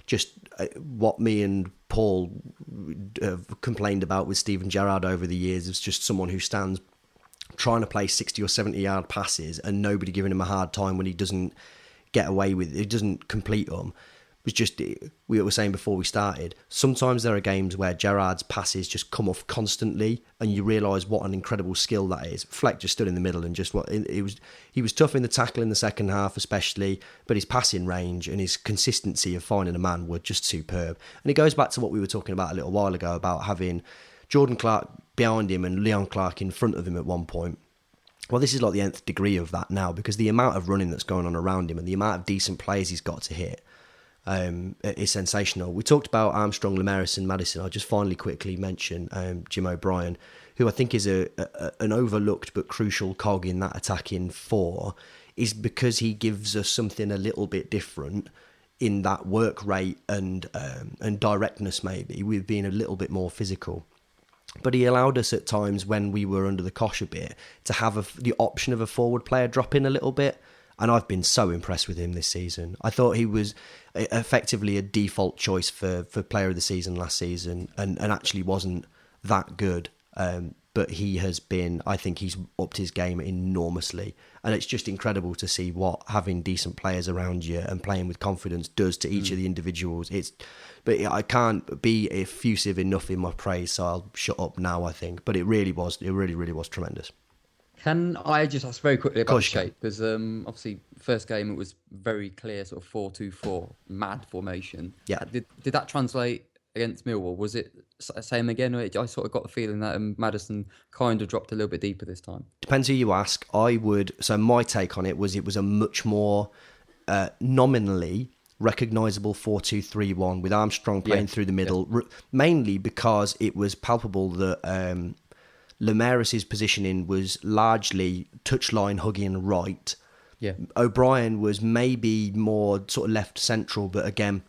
Speaker 1: Just what me and Paul have complained about with Steven Gerrard over the years is just someone who stands trying to play 60 or 70 yard passes and nobody giving him a hard time when he doesn't get away with it, he doesn't complete them. It was just, we were saying before we started, sometimes there are games where Gerrard's passes just come off constantly and you realise what an incredible skill that is. Fleck just stood in the middle and he was tough in the tackle in the second half especially, but his passing range and his consistency of finding a man were just superb. And it goes back to what we were talking about a little while ago about having Jordan Clark behind him and Leon Clark in front of him at one point. Well, this is like the nth degree of that now because the amount of running that's going on around him and the amount of decent players he's got to hit is sensational. We talked about Armstrong, Lemaris and Maddison. I'll just finally quickly mention Jim O'Brien, who I think is an overlooked but crucial cog in that attacking four, is because he gives us something a little bit different in that work rate and directness maybe, with being a little bit more physical. But he allowed us at times when we were under the cosh a bit to have the option of a forward player drop in a little bit. And I've been so impressed with him this season. I thought he was effectively a default choice for player of the season last season and actually wasn't that good. But he has been, I think he's upped his game enormously. And it's just incredible to see what having decent players around you and playing with confidence does to each of the individuals. But I can't be effusive enough in my praise, so I'll shut up now, I think. But it really was tremendous.
Speaker 3: Can I just ask very quickly about the shape? Because obviously, first game, it was very clear, sort of 4-2-4, mad formation.
Speaker 1: Yeah.
Speaker 3: Did that translate against Millwall? Was it same again? Or I sort of got the feeling that Maddison kind of dropped a little bit deeper this time.
Speaker 1: Depends who you ask. So my take on it was a much more nominally recognisable 4-2-3-1 with Armstrong playing through the middle, mainly because it was palpable that Lemaris's positioning was largely touchline hugging right.
Speaker 3: Yeah.
Speaker 1: O'Brien was maybe more sort of left central, but again,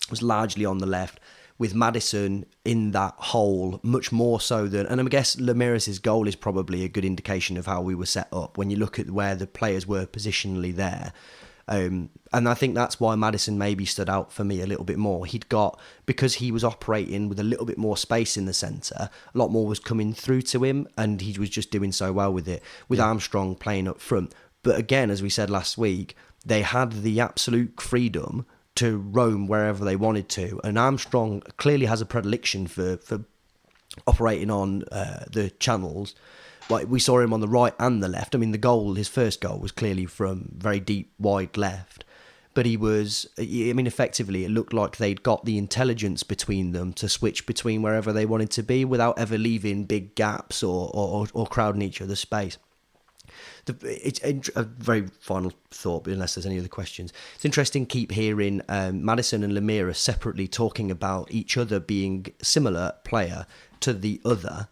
Speaker 1: was largely on the left, with Maddison in that hole much more so than... And I guess Lemaris's goal is probably a good indication of how we were set up when you look at where the players were positionally there. And I think that's why Maddison maybe stood out for me a little bit more. Because he was operating with a little bit more space in the centre, a lot more was coming through to him, and he was just doing so well with it, with Armstrong playing up front. But again, as we said last week, they had the absolute freedom to roam wherever they wanted to, and Armstrong clearly has a predilection for operating on the channels. Like, we saw him on the right and the left. I mean, his first goal was clearly from very deep wide left, but effectively it looked like they'd got the intelligence between them to switch between wherever they wanted to be without ever leaving big gaps or crowding each other's space. It's a very final thought, but unless there's any other questions, it's interesting keep hearing Maddison and Lemire separately talking about each other being similar player to the other,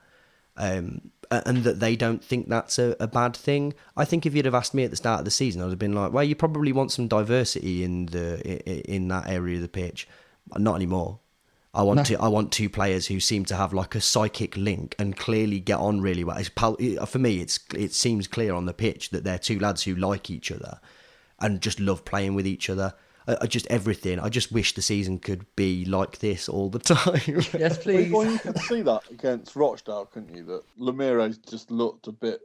Speaker 1: and that they don't think that's a bad thing. I think if you'd have asked me at the start of the season, I would have been like, well, you probably want some diversity in that area of the pitch. Not anymore. I want two players who seem to have like a psychic link and clearly get on really well. For me, it seems clear on the pitch that they're two lads who like each other and just love playing with each other. Just everything. I just wish the season could be like this all the time.
Speaker 3: Yes, please.
Speaker 2: Well, you could see that against Rochdale, couldn't you? That Lemire just looked a bit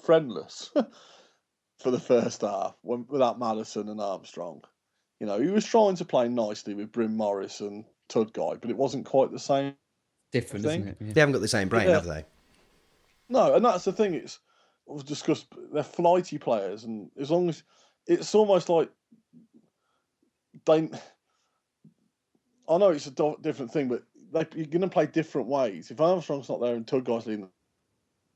Speaker 2: friendless for the first half without Maddison and Armstrong. You know, he was trying to play nicely with Bryn Morris and Tudguy, but it wasn't quite the same.
Speaker 3: Different,
Speaker 2: thing.
Speaker 3: isn't it? Yeah.
Speaker 1: They haven't got the same brain, have they?
Speaker 2: No, and that's the thing. It was discussed. They're flighty players, and as long as it's almost like they. I know it's a different thing, but you're going to play different ways. If Armstrong's not there and Tudguy's leading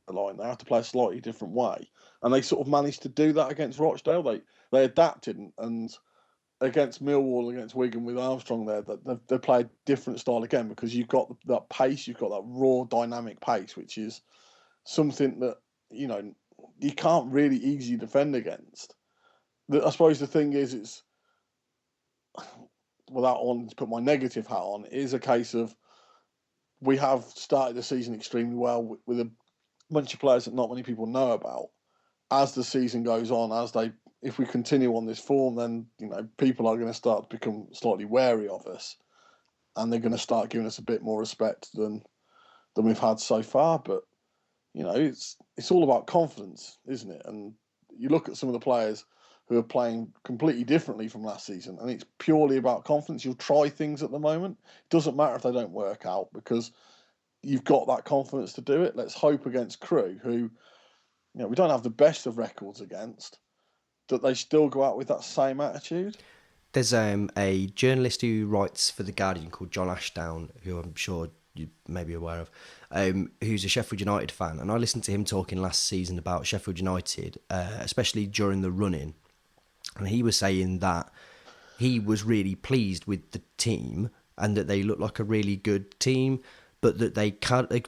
Speaker 2: the line, they have to play a slightly different way, and they sort of managed to do that against Rochdale. They adapted and. Against Millwall, against Wigan with Armstrong there, they play a different style again because you've got that pace, you've got that raw dynamic pace, which is something that, you know, you can't really easily defend against. I suppose the thing is, it's, without wanting to put my negative hat on, it is a case of we have started the season extremely well with a bunch of players that not many people know about. As the season goes on, if we continue on this form, then, you know, people are going to start to become slightly wary of us, and they're going to start giving us a bit more respect than we've had so far. But, you know, it's all about confidence, isn't it? And you look at some of the players who are playing completely differently from last season, and it's purely about confidence. You'll try things at the moment. It doesn't matter if they don't work out because you've got that confidence to do it. Let's hope against Crewe, who, you know, we don't have the best of records against, that they still go out with that same attitude.
Speaker 1: There's a journalist who writes for The Guardian called John Ashdown, who I'm sure you may be aware of, who's a Sheffield United fan. And I listened to him talking last season about Sheffield United, especially during the run-in. And he was saying that he was really pleased with the team and that they looked like a really good team, but that they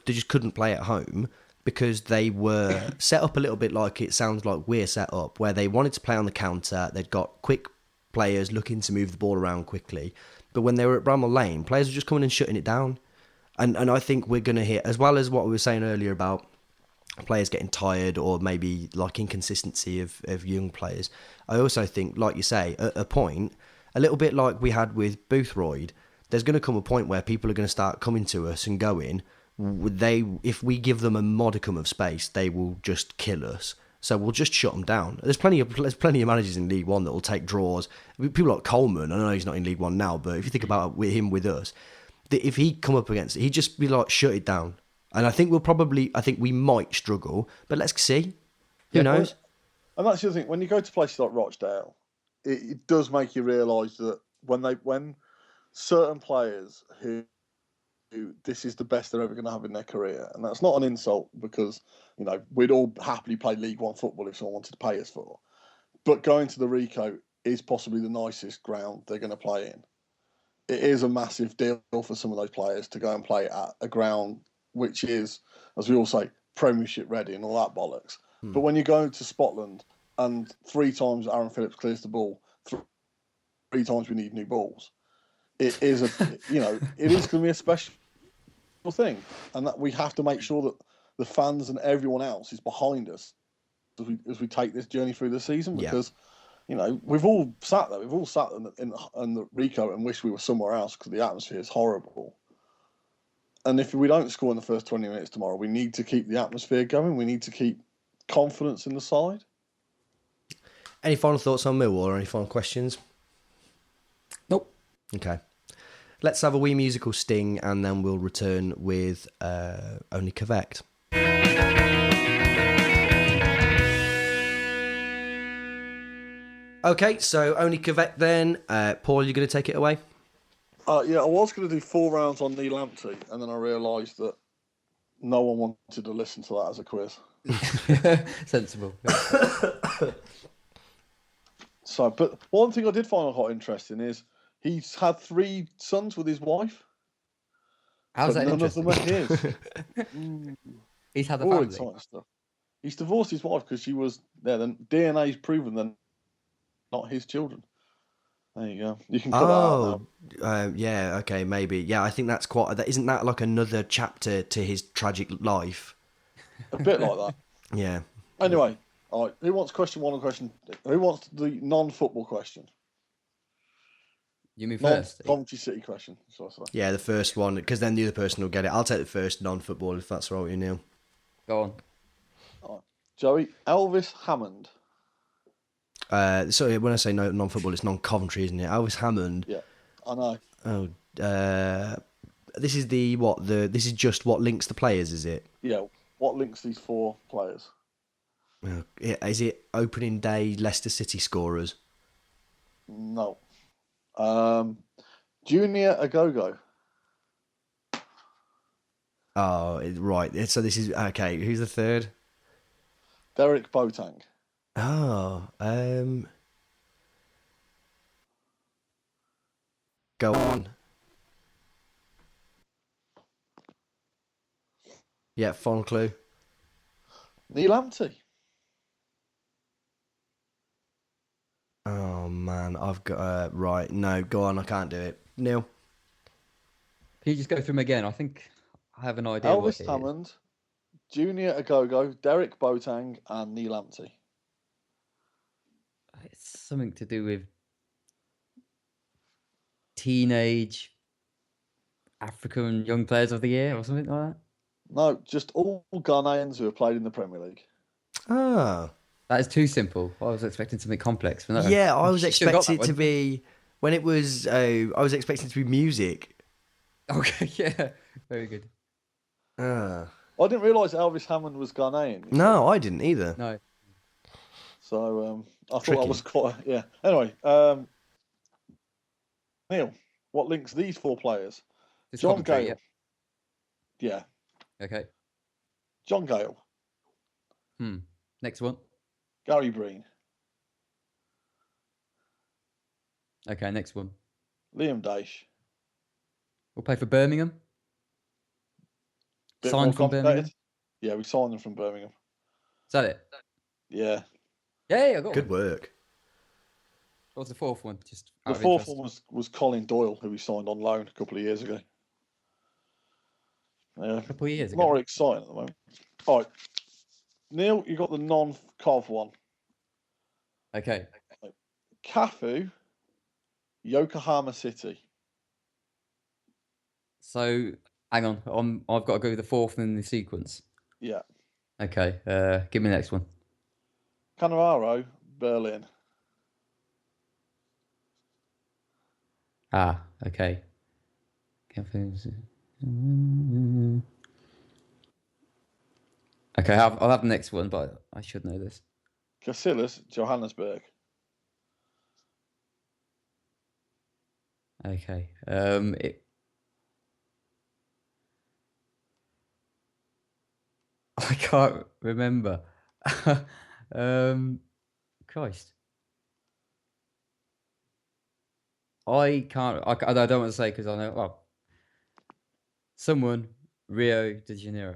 Speaker 1: just couldn't play at home because they were set up a little bit like it sounds like we're set up, where they wanted to play on the counter. They'd got quick players looking to move the ball around quickly. But when they were at Bramall Lane, players were just coming and shutting it down. And I think we're going to hit, as well as what we were saying earlier about players getting tired or maybe like inconsistency of young players, I also think, like you say, at a point, a little bit like we had with Boothroyd, there's going to come a point where people are going to start coming to us and going, if we give them a modicum of space, they will just kill us. So we'll just shut them down. There's plenty of managers in League One that will take draws. People like Coleman, I know he's not in League One now, but if you think about him with us, if he come up against it, he'd just be like, shut it down. And I think we might struggle, but let's see. Who knows?
Speaker 2: And that's the other thing. When you go to places like Rochdale, it does make you realise that when certain players who this is the best they're ever going to have in their career, and that's not an insult because, we'd all happily play League One football if someone wanted to pay us for. But going to the Rico is possibly the nicest ground they're going to play in. It is a massive deal for some of those players to go and play at a ground which is, as we all say, Premiership ready and all that bollocks. But when you go to Scotland and 3 times Aaron Phillips clears the ball, 3 times we need new balls, it is it is going to be a special thing, and that we have to make sure that the fans and everyone else is behind us as we take this journey through the season, because we've all sat there, in the Rico and wish we were somewhere else because the atmosphere is horrible. And if we don't score in the first 20 minutes tomorrow, we need to keep the atmosphere going. We need to keep confidence in the side.
Speaker 1: Any final thoughts on Millwall or any final questions?
Speaker 3: Nope.
Speaker 1: Okay. Let's have a wee musical sting and then we'll return with Only Correct. Okay, so Only Correct then. Paul, you're going to take it away?
Speaker 2: Yeah, I was going to do 4 rounds on Neil Lamptey, and then I realised that no one wanted to listen to that as a quiz.
Speaker 3: Sensible.
Speaker 2: So, but one thing I did find quite interesting is he's had 3 sons with his wife.
Speaker 3: How's that
Speaker 2: none
Speaker 3: interesting?
Speaker 2: of them are his.
Speaker 3: He's had a
Speaker 2: All
Speaker 3: family.
Speaker 2: exciting stuff. He's divorced his wife because she was there. Then DNA's proven they're not his children. There you go. You can cut that out now.
Speaker 1: Yeah, okay, maybe. Yeah, I think that's isn't that like another chapter to his tragic life?
Speaker 2: A bit like that.
Speaker 1: Yeah.
Speaker 2: Anyway, all right. Who wants question 1 or question? Who wants the non-football question?
Speaker 3: You mean first?
Speaker 2: Coventry City question.
Speaker 1: Yeah, the first one, because then the other person will get it. I'll take the first non-football if that's all right with you, Neil.
Speaker 3: Go on.
Speaker 2: All right. Joey, Elvis Hammond.
Speaker 1: Sorry, when I say no non-football, it's non-Coventry, isn't it? Elvis Hammond.
Speaker 2: Yeah, I know.
Speaker 1: Oh, this is this is just what links the players, is it?
Speaker 2: Yeah. What links these 4 players?
Speaker 1: Is it opening day Leicester City scorers?
Speaker 2: No. Junior Agogo.
Speaker 1: Oh, right. So this is okay. Who's the third?
Speaker 2: Derek Boateng.
Speaker 1: Oh, go on. Yeah, final clue.
Speaker 2: Neil Lamptey.
Speaker 1: Oh man, I've got right. No, go on. I can't do it. Neil.
Speaker 3: Can you just go through them again? I think I have an idea.
Speaker 2: Elvis Hammond, Junior Agogo, Derek Boateng, and Neil Lamptey.
Speaker 3: It's something to do with teenage African young players of the year or something like that.
Speaker 2: No, just all Ghanaians who have played in the Premier League.
Speaker 1: Ah.
Speaker 3: That is too simple. I was expecting something complex. But no.
Speaker 1: Yeah, I was expecting it to be when it was. I was expecting it to be music.
Speaker 3: Okay, yeah, very good.
Speaker 1: Ah.
Speaker 2: I didn't realise Elvis Hammond was Ghanaian.
Speaker 1: No, I didn't either.
Speaker 3: No.
Speaker 2: So I thought
Speaker 1: Tricky.
Speaker 2: that was quite. Yeah. Anyway, Neil, what links these 4 players?
Speaker 3: It's
Speaker 2: John
Speaker 3: Coventry,
Speaker 2: Gale. Yeah.
Speaker 3: Okay.
Speaker 2: John Gale.
Speaker 3: Next one.
Speaker 2: Gary Breen.
Speaker 3: Okay, next one.
Speaker 2: Liam Daesh.
Speaker 3: We'll play for Birmingham.
Speaker 2: Bit
Speaker 3: Signed
Speaker 2: more
Speaker 3: from
Speaker 2: complicated.
Speaker 3: Birmingham.
Speaker 2: Yeah, we signed them from Birmingham.
Speaker 3: Is that it?
Speaker 2: Yeah.
Speaker 3: Yeah, I got
Speaker 1: Good
Speaker 3: one.
Speaker 1: work.
Speaker 3: What was the 4th one? Just
Speaker 2: The
Speaker 3: out of
Speaker 2: 4th
Speaker 3: interest.
Speaker 2: one was Colin Doyle, who we signed on loan a couple of years ago. Yeah.
Speaker 3: A couple of years
Speaker 2: Not
Speaker 3: ago.
Speaker 2: very exciting at the moment. All right. Neil, you got the non-Cov one.
Speaker 3: Okay.
Speaker 2: Cafu, Yokohama City.
Speaker 3: So, hang on. I've got to go with the 4th in the sequence.
Speaker 2: Yeah.
Speaker 3: Okay. Give me the next one.
Speaker 2: Cannavaro, Berlin.
Speaker 3: Ah, okay. Okay, I'll have the next one, but I should know this.
Speaker 2: Casillas, Johannesburg.
Speaker 3: Okay. I can't remember. Christ. I can't. I don't want to say because I know. Well, someone Rio de Janeiro.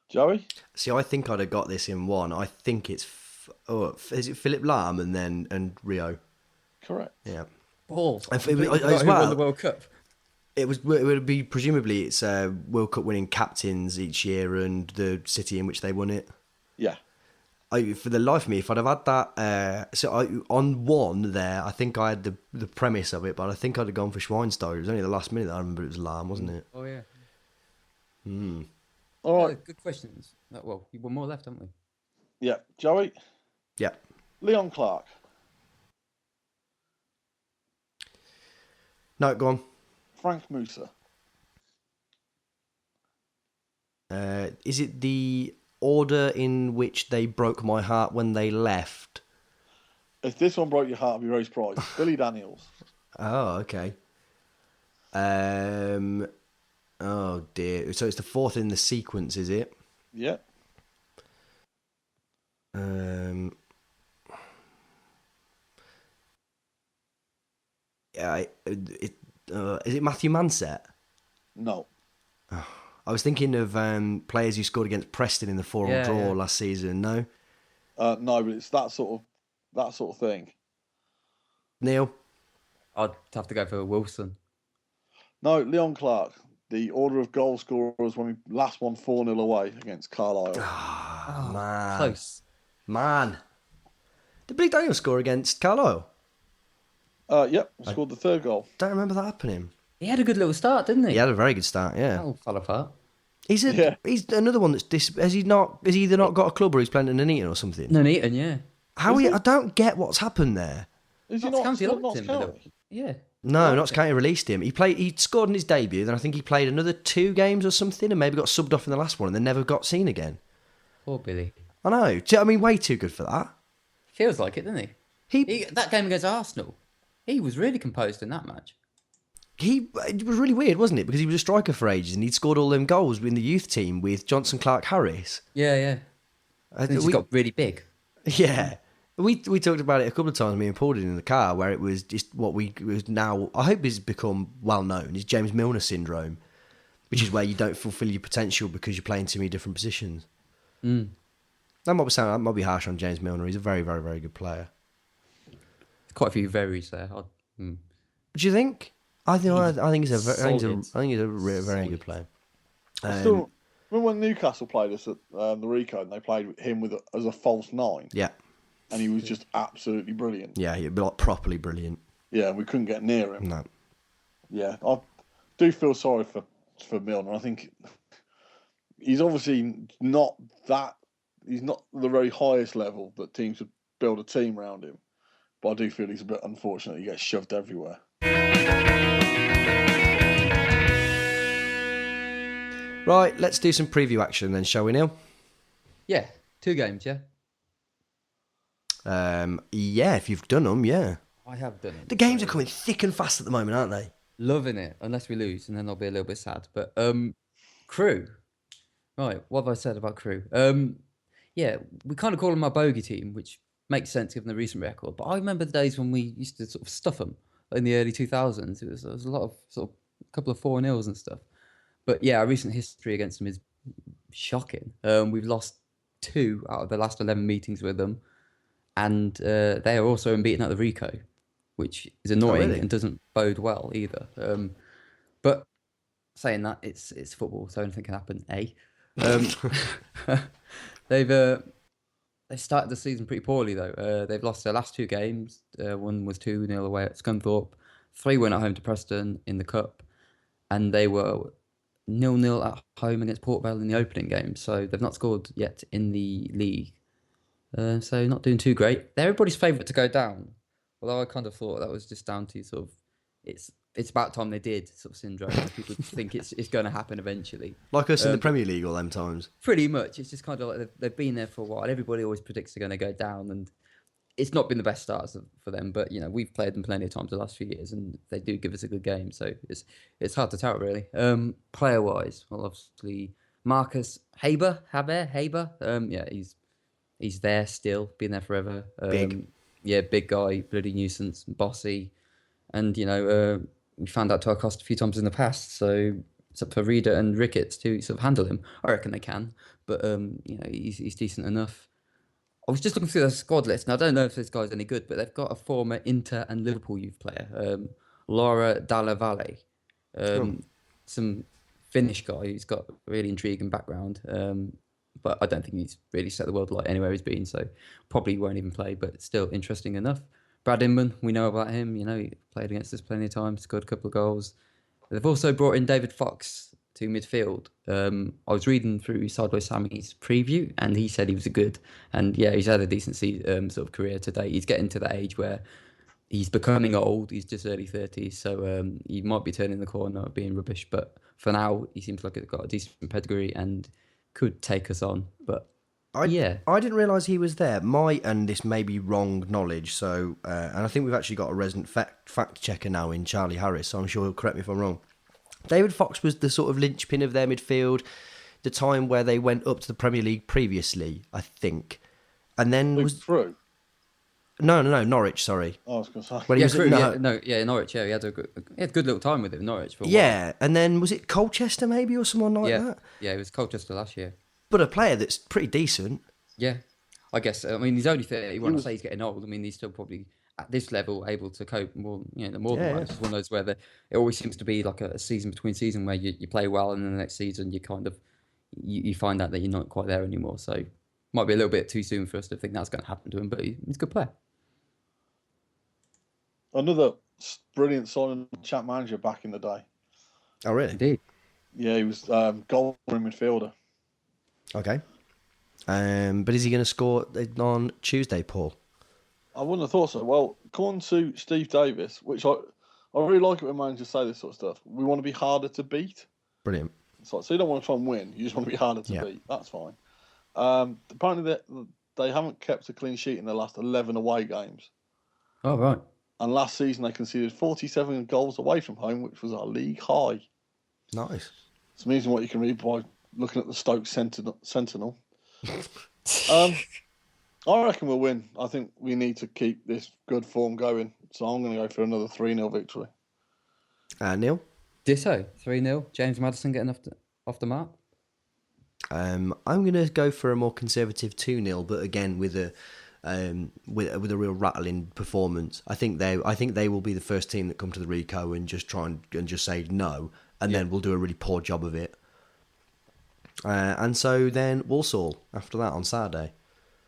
Speaker 2: Joey?
Speaker 1: See, I think I'd have got this in one. I think it's is it Philip Lahm and Rio?
Speaker 2: Correct.
Speaker 1: Yeah.
Speaker 3: Balls.
Speaker 1: And
Speaker 3: Who won the World Cup?
Speaker 1: It would be presumably it's World Cup winning captains each year and the city in which they won it.
Speaker 2: Yeah.
Speaker 1: For the life of me, if I'd have had that, on one there, I think I had the premise of it, but I think I'd have gone for Schweinsteiger. It was only the last minute that I remember it was Lahm, wasn't it?
Speaker 3: Oh yeah.
Speaker 2: All right.
Speaker 3: Good questions. Well, you've one more left, haven't we?
Speaker 2: Yeah. Joey?
Speaker 1: Yeah.
Speaker 2: Leon Clark.
Speaker 1: No, go on.
Speaker 2: Frank Musa.
Speaker 1: Is it the order in which they broke my heart when they left?
Speaker 2: If this one broke your heart, I'd be very surprised. Billy Daniels.
Speaker 1: Oh, okay. Oh dear. So it's the fourth in the sequence, is it?
Speaker 2: Yeah.
Speaker 1: Yeah. Is it Matthew Mansett?
Speaker 2: No.
Speaker 1: I was thinking of players who scored against Preston in the 4-4 draw last season. No.
Speaker 2: No, but it's that sort of thing.
Speaker 1: Neil.
Speaker 3: I'd have to go for Wilson.
Speaker 2: No, Leon Clark. The order of goal scorers when we last won 4-0 away against Carlisle.
Speaker 1: Oh, man.
Speaker 3: Close.
Speaker 1: Man. Did Billy Daniels score against Carlisle?
Speaker 2: Yep, scored the third goal.
Speaker 1: Don't remember that happening.
Speaker 3: He had a good little start, didn't he?
Speaker 1: He had a very good start, yeah.
Speaker 3: Oh, fell apart.
Speaker 1: He's another one that's has he either not got a club or he's playing in Nuneaton or something?
Speaker 3: Nuneaton, yeah.
Speaker 1: I don't get what's happened there.
Speaker 2: Is he
Speaker 3: Notts
Speaker 2: not
Speaker 3: County
Speaker 2: still
Speaker 3: liked
Speaker 2: Notts
Speaker 3: him,
Speaker 2: County?
Speaker 3: Yeah.
Speaker 1: No, Notts County released him. He scored in his debut, then I think he played another 2 games or something and maybe got subbed off in the last one and then never got seen again.
Speaker 3: Poor Billy.
Speaker 1: I know. I mean, way too good for that.
Speaker 3: Feels like it, doesn't he? That game against Arsenal, he was really composed in that match.
Speaker 1: It was really weird, wasn't it? Because he was a striker for ages and he'd scored all them goals in the youth team with Johnson Clark Harris.
Speaker 3: Yeah. He got really big.
Speaker 1: Yeah. We talked about it a couple of times, me and Paul did in the car, where it was just what it was now, I hope it's become well known, is James Milner syndrome, which is where you don't fulfil your potential because you're playing too many different positions. That might be harsh on James Milner. He's a very, very, very good player.
Speaker 3: Quite a few verys there.
Speaker 1: Do you think? I think he's a very good player.
Speaker 2: Still, remember when Newcastle played us at the Rico and they played him as a false 9?
Speaker 1: Yeah.
Speaker 2: And he was just absolutely brilliant.
Speaker 1: Yeah, he'd be like properly brilliant.
Speaker 2: Yeah, we couldn't get near him.
Speaker 1: No.
Speaker 2: Yeah, I do feel sorry for Milner. I think he's obviously not that. He's not the very highest level that teams would build a team around him. But I do feel he's a bit unfortunate. He gets shoved everywhere.
Speaker 1: Right, let's do some preview action then, shall we, Neil?
Speaker 3: Yeah, 2 games, yeah?
Speaker 1: Yeah, if you've done them, yeah.
Speaker 3: I have done it.
Speaker 1: The games are coming thick and fast at the moment, aren't they?
Speaker 3: Loving it, unless we lose, and then I'll be a little bit sad. But Crew. Right, what have I said about Crew? Yeah, we kind of call them our bogey team, which makes sense given the recent record. But I remember the days when we used to sort of stuff them in the early 2000s. It was a lot of sort of a couple of 4-0s and stuff. But yeah, our recent history against them is shocking. We've lost 2 out of the last 11 meetings with them. And they are also unbeaten at the Rico, which is annoying and doesn't bode well either. But saying that, it's football, so anything can happen. They've started the season pretty poorly though. They've lost their last 2 games. One was 2-0 away at Scunthorpe, 3-1 at home to Preston in the cup, and they were 0-0 at home against Port Vale in the opening game. So they've not scored yet in the league. So not doing too great. They're everybody's favourite to go down. Although I kind of thought that was just down to sort of it's about time they did sort of syndrome. People think it's going to happen eventually.
Speaker 1: Like us in the Premier League all them times.
Speaker 3: Pretty much. It's just kind of like they've been there for a while. Everybody always predicts they're going to go down, and it's not been the best starts for them. But you know, we've played them plenty of times the last few years, and they do give us a good game. So it's hard to tell really. Player wise, well, obviously Marcus Haber. Yeah, he's there still, been there forever.
Speaker 1: Big.
Speaker 3: Yeah, big guy, bloody nuisance, bossy, and we found out to our cost a few times in the past. So it's up for Reader and Ricketts to sort of handle him. I reckon they can, but he's decent enough. I was just looking through the squad list, and I don't know if this guy's any good, but they've got a former Inter and Liverpool youth player, Laura Dalla Valle,
Speaker 1: Oh.
Speaker 3: some Finnish guy who's got a really intriguing background, but I don't think he's really set the world alight anywhere he's been, so probably won't even play, but still interesting enough. Brad Inman, we know about him, he played against us plenty of times, scored a couple of goals. They've also brought in David Fox to midfield. I was reading through Sideways Sammy's preview, and he said he was a good, and yeah, he's had a decent sort of career today. He's getting to that age where he's becoming old. He's just early 30s, so he might be turning the corner, being rubbish. But for now, he seems like he's got a decent pedigree and could take us on. But
Speaker 1: I didn't realise he was there. And this may be wrong knowledge, so and I think we've actually got a resident fact checker now in Charlie Harris, so I'm sure he'll correct me if I'm wrong. David Fox was the sort of linchpin of their midfield, the time where they went up to the Premier League previously, I think, and then
Speaker 2: was through.
Speaker 1: No, Norwich. Sorry.
Speaker 2: I was going to say.
Speaker 3: Norwich. Yeah, he had a good little time with it in Norwich for a while.
Speaker 1: And then was it Colchester maybe or someone like that?
Speaker 3: Yeah, it was Colchester last year.
Speaker 1: But a player that's pretty decent.
Speaker 3: Yeah, I guess. I mean, he's only 30. When I say he's getting old, I mean he's still probably at this level able to cope more than most. It's one of those where it always seems to be like a season between season where you play well, and then the next season you kind of you find out that you're not quite there anymore. So might be a little bit too soon for us to think that's going to happen to him, but he's a good player.
Speaker 2: Another brilliant signing, chat manager back in the day.
Speaker 1: Oh, really?
Speaker 3: Indeed.
Speaker 2: Yeah, he was goal midfielder.
Speaker 1: Okay. But is he going to score on Tuesday, Paul?
Speaker 2: I wouldn't have thought so. Well, according to Steve Davis, which I really like it when managers say this sort of stuff, we want to be harder to beat.
Speaker 1: Brilliant.
Speaker 2: So you don't want to try and win, you just want to be harder to beat. That's fine. Apparently they haven't kept a clean sheet in their last 11 away games.
Speaker 3: Oh, right.
Speaker 2: And last season they conceded 47 goals away from home, which was our league high.
Speaker 1: Nice.
Speaker 2: It's amazing what you can read by looking at the Stoke Sentinel. I reckon we'll win. I think we need to keep this good form going. So I'm going to go for another 3-0 victory.
Speaker 1: Neil?
Speaker 3: Ditto. 3-0. James Maddison getting off the mark.
Speaker 1: I'm going to go for a more conservative 2-0, but again with a real rattling performance. I think they will be the first team that come to the Rico and just try and just say no, and then we'll do a really poor job of it. And so then Walsall after that on Saturday.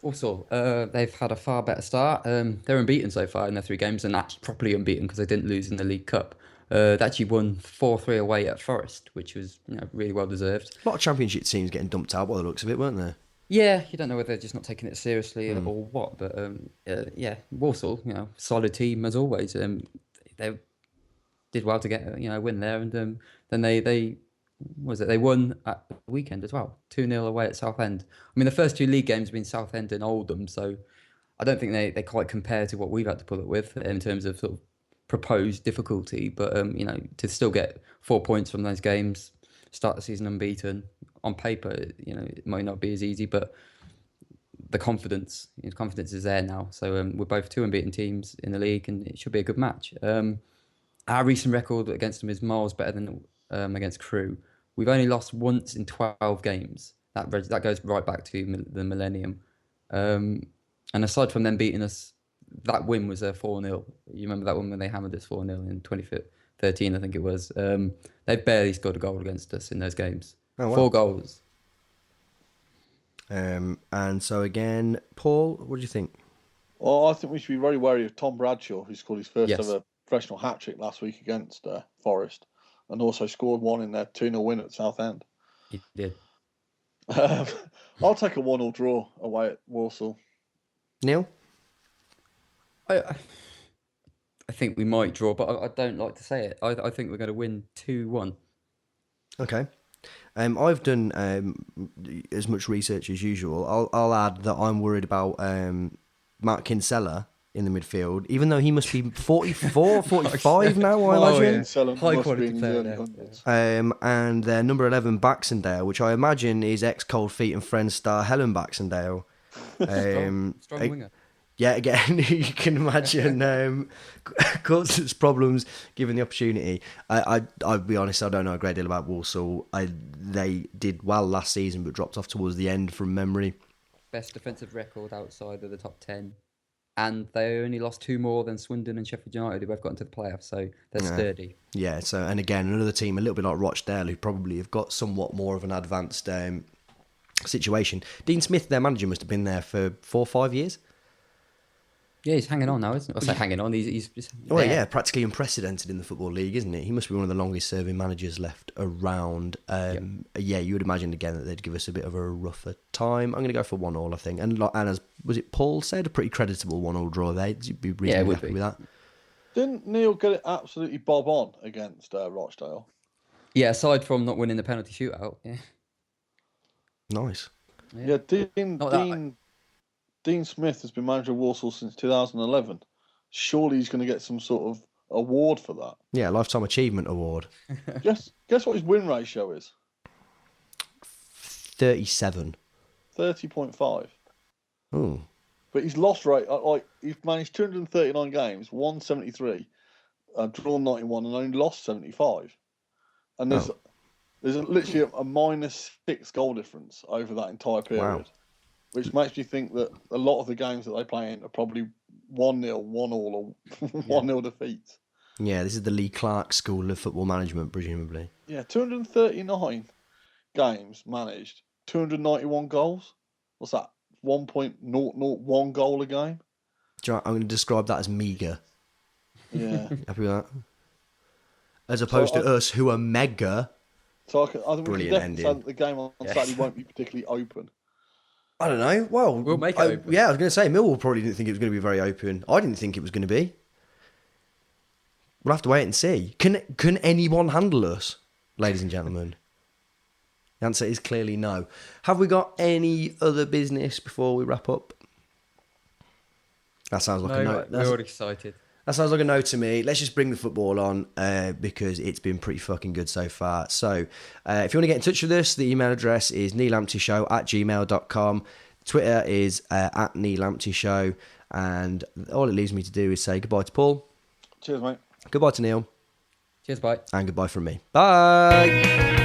Speaker 3: Walsall, they've had a far better start. They're unbeaten so far in their 3 games, and actually properly unbeaten because they didn't lose in the League Cup. They actually won 4-3 away at Forest, which was really well deserved.
Speaker 1: A lot of Championship teams getting dumped out by the looks of it, weren't there?
Speaker 3: Yeah, you don't know whether they're just not taking it seriously or what, but Walsall, solid team as always. They did well to get a win there, and then they won at the weekend as well, 2-0 away at Southend. I mean, the first 2 league games have been Southend and Oldham, so I don't think they quite compare to what we've had to put up with in terms of sort of proposed difficulty, but to still get 4 points from those games, start the season unbeaten, on paper, it might not be as easy, but the confidence is there now. So we're both 2 unbeaten teams in the league, and it should be a good match. Our recent record against them is miles better than against Crewe. We've only lost once in 12 games. That goes right back to the millennium. And aside from them beating us, that win was a 4-0. You remember that one when they hammered us 4-0 in 2013, I think it was. They barely scored a goal against us in those games. Oh, wow. 4 goals.
Speaker 1: And so again, Paul, what do you think?
Speaker 2: Well, I think we should be very wary of Tom Bradshaw, who scored his first ever professional hat-trick last week against Forest, and also scored one in their 2-0 win at Southend.
Speaker 3: He did.
Speaker 2: I'll take a 1-1 draw away at Walsall.
Speaker 1: Neil?
Speaker 3: I think we might draw, but I don't like to say it. I think we're going to win 2-1.
Speaker 1: Okay. I've done as much research as usual. I'll add that I'm worried about Mark Kinsella in the midfield, even though he must be 44, 45 now, I imagine.
Speaker 3: High quality player.
Speaker 1: And their number 11, Baxendale, which I imagine is ex-Cold Feet and Friends star Helen Baxendale.
Speaker 3: Strong winger.
Speaker 1: Yeah, again, you can imagine causes problems given the opportunity. I'll be honest, I don't know a great deal about Walsall. They did well last season, but dropped off towards the end from memory.
Speaker 3: Best defensive record outside of the top 10. And they only lost 2 more than Swindon and Sheffield United, who both got into the playoffs, so they're sturdy.
Speaker 1: Yeah, so, and again, another team a little bit like Rochdale, who probably have got somewhat more of an advanced situation. Dean Smith, their manager, must have been there for 4 or 5 years.
Speaker 3: Yeah, he's hanging on now, isn't he? I say hanging on, he's just
Speaker 1: well, yeah, practically unprecedented in the Football League, isn't he? He must be one of the longest serving managers left around. Yeah, you would imagine again that they'd give us a bit of a rougher time. I'm going to go for 1-1, I think. And as was it Paul said, a pretty creditable 1-1 draw there. You'd be reasonably happy with that.
Speaker 2: Didn't Neil get it absolutely bob on against Rochdale?
Speaker 3: Yeah, aside from not winning the penalty shootout, yeah.
Speaker 1: Nice.
Speaker 2: Yeah, Dean Smith has been manager of Walsall since 2011. Surely he's going to get some sort of award for that.
Speaker 1: Yeah, Lifetime Achievement Award.
Speaker 2: Guess what his win ratio is?
Speaker 1: 37.
Speaker 2: 30.5.
Speaker 1: Oh.
Speaker 2: But his loss rate, he's managed 239 games, won 73, drawn 91, and only lost 75. And there's literally a -6 goal difference over that entire period.
Speaker 1: Wow.
Speaker 2: Which makes me think that a lot of the games that they play in are probably 1-0, 1-all, or 1-0 defeats.
Speaker 1: Yeah, this is the Lee Clark School of Football Management, presumably.
Speaker 2: Yeah, 239 games managed, 291 goals. What's that? 1.001 goal a game?
Speaker 1: Do you know, I'm going to describe that as meagre.
Speaker 2: Yeah.
Speaker 1: Happy with that? As opposed to us, who are mega.
Speaker 2: So I think we can
Speaker 1: Brilliant
Speaker 2: definitely say
Speaker 1: ending.
Speaker 2: that the game on Saturday won't be particularly open.
Speaker 1: I don't know. Well,
Speaker 3: We'll make it open.
Speaker 1: Yeah, I was going to say, Millwall probably didn't think it was going to be very open. I didn't think it was going to be. We'll have to wait and see. Can anyone handle us, ladies and gentlemen? The answer is clearly no. Have we got any other business before we wrap up? That sounds like a no.
Speaker 3: We're all excited.
Speaker 1: That sounds like a no to me. Let's just bring the football on because it's been pretty fucking good so far. So if you want to get in touch with us, the email address is neelamptyshow@gmail.com. Twitter is @neelamptyshow. And all it leaves me to do is say goodbye to Paul.
Speaker 2: Cheers, mate.
Speaker 1: Goodbye to Neil.
Speaker 3: Cheers, bye.
Speaker 1: And goodbye from me. Bye.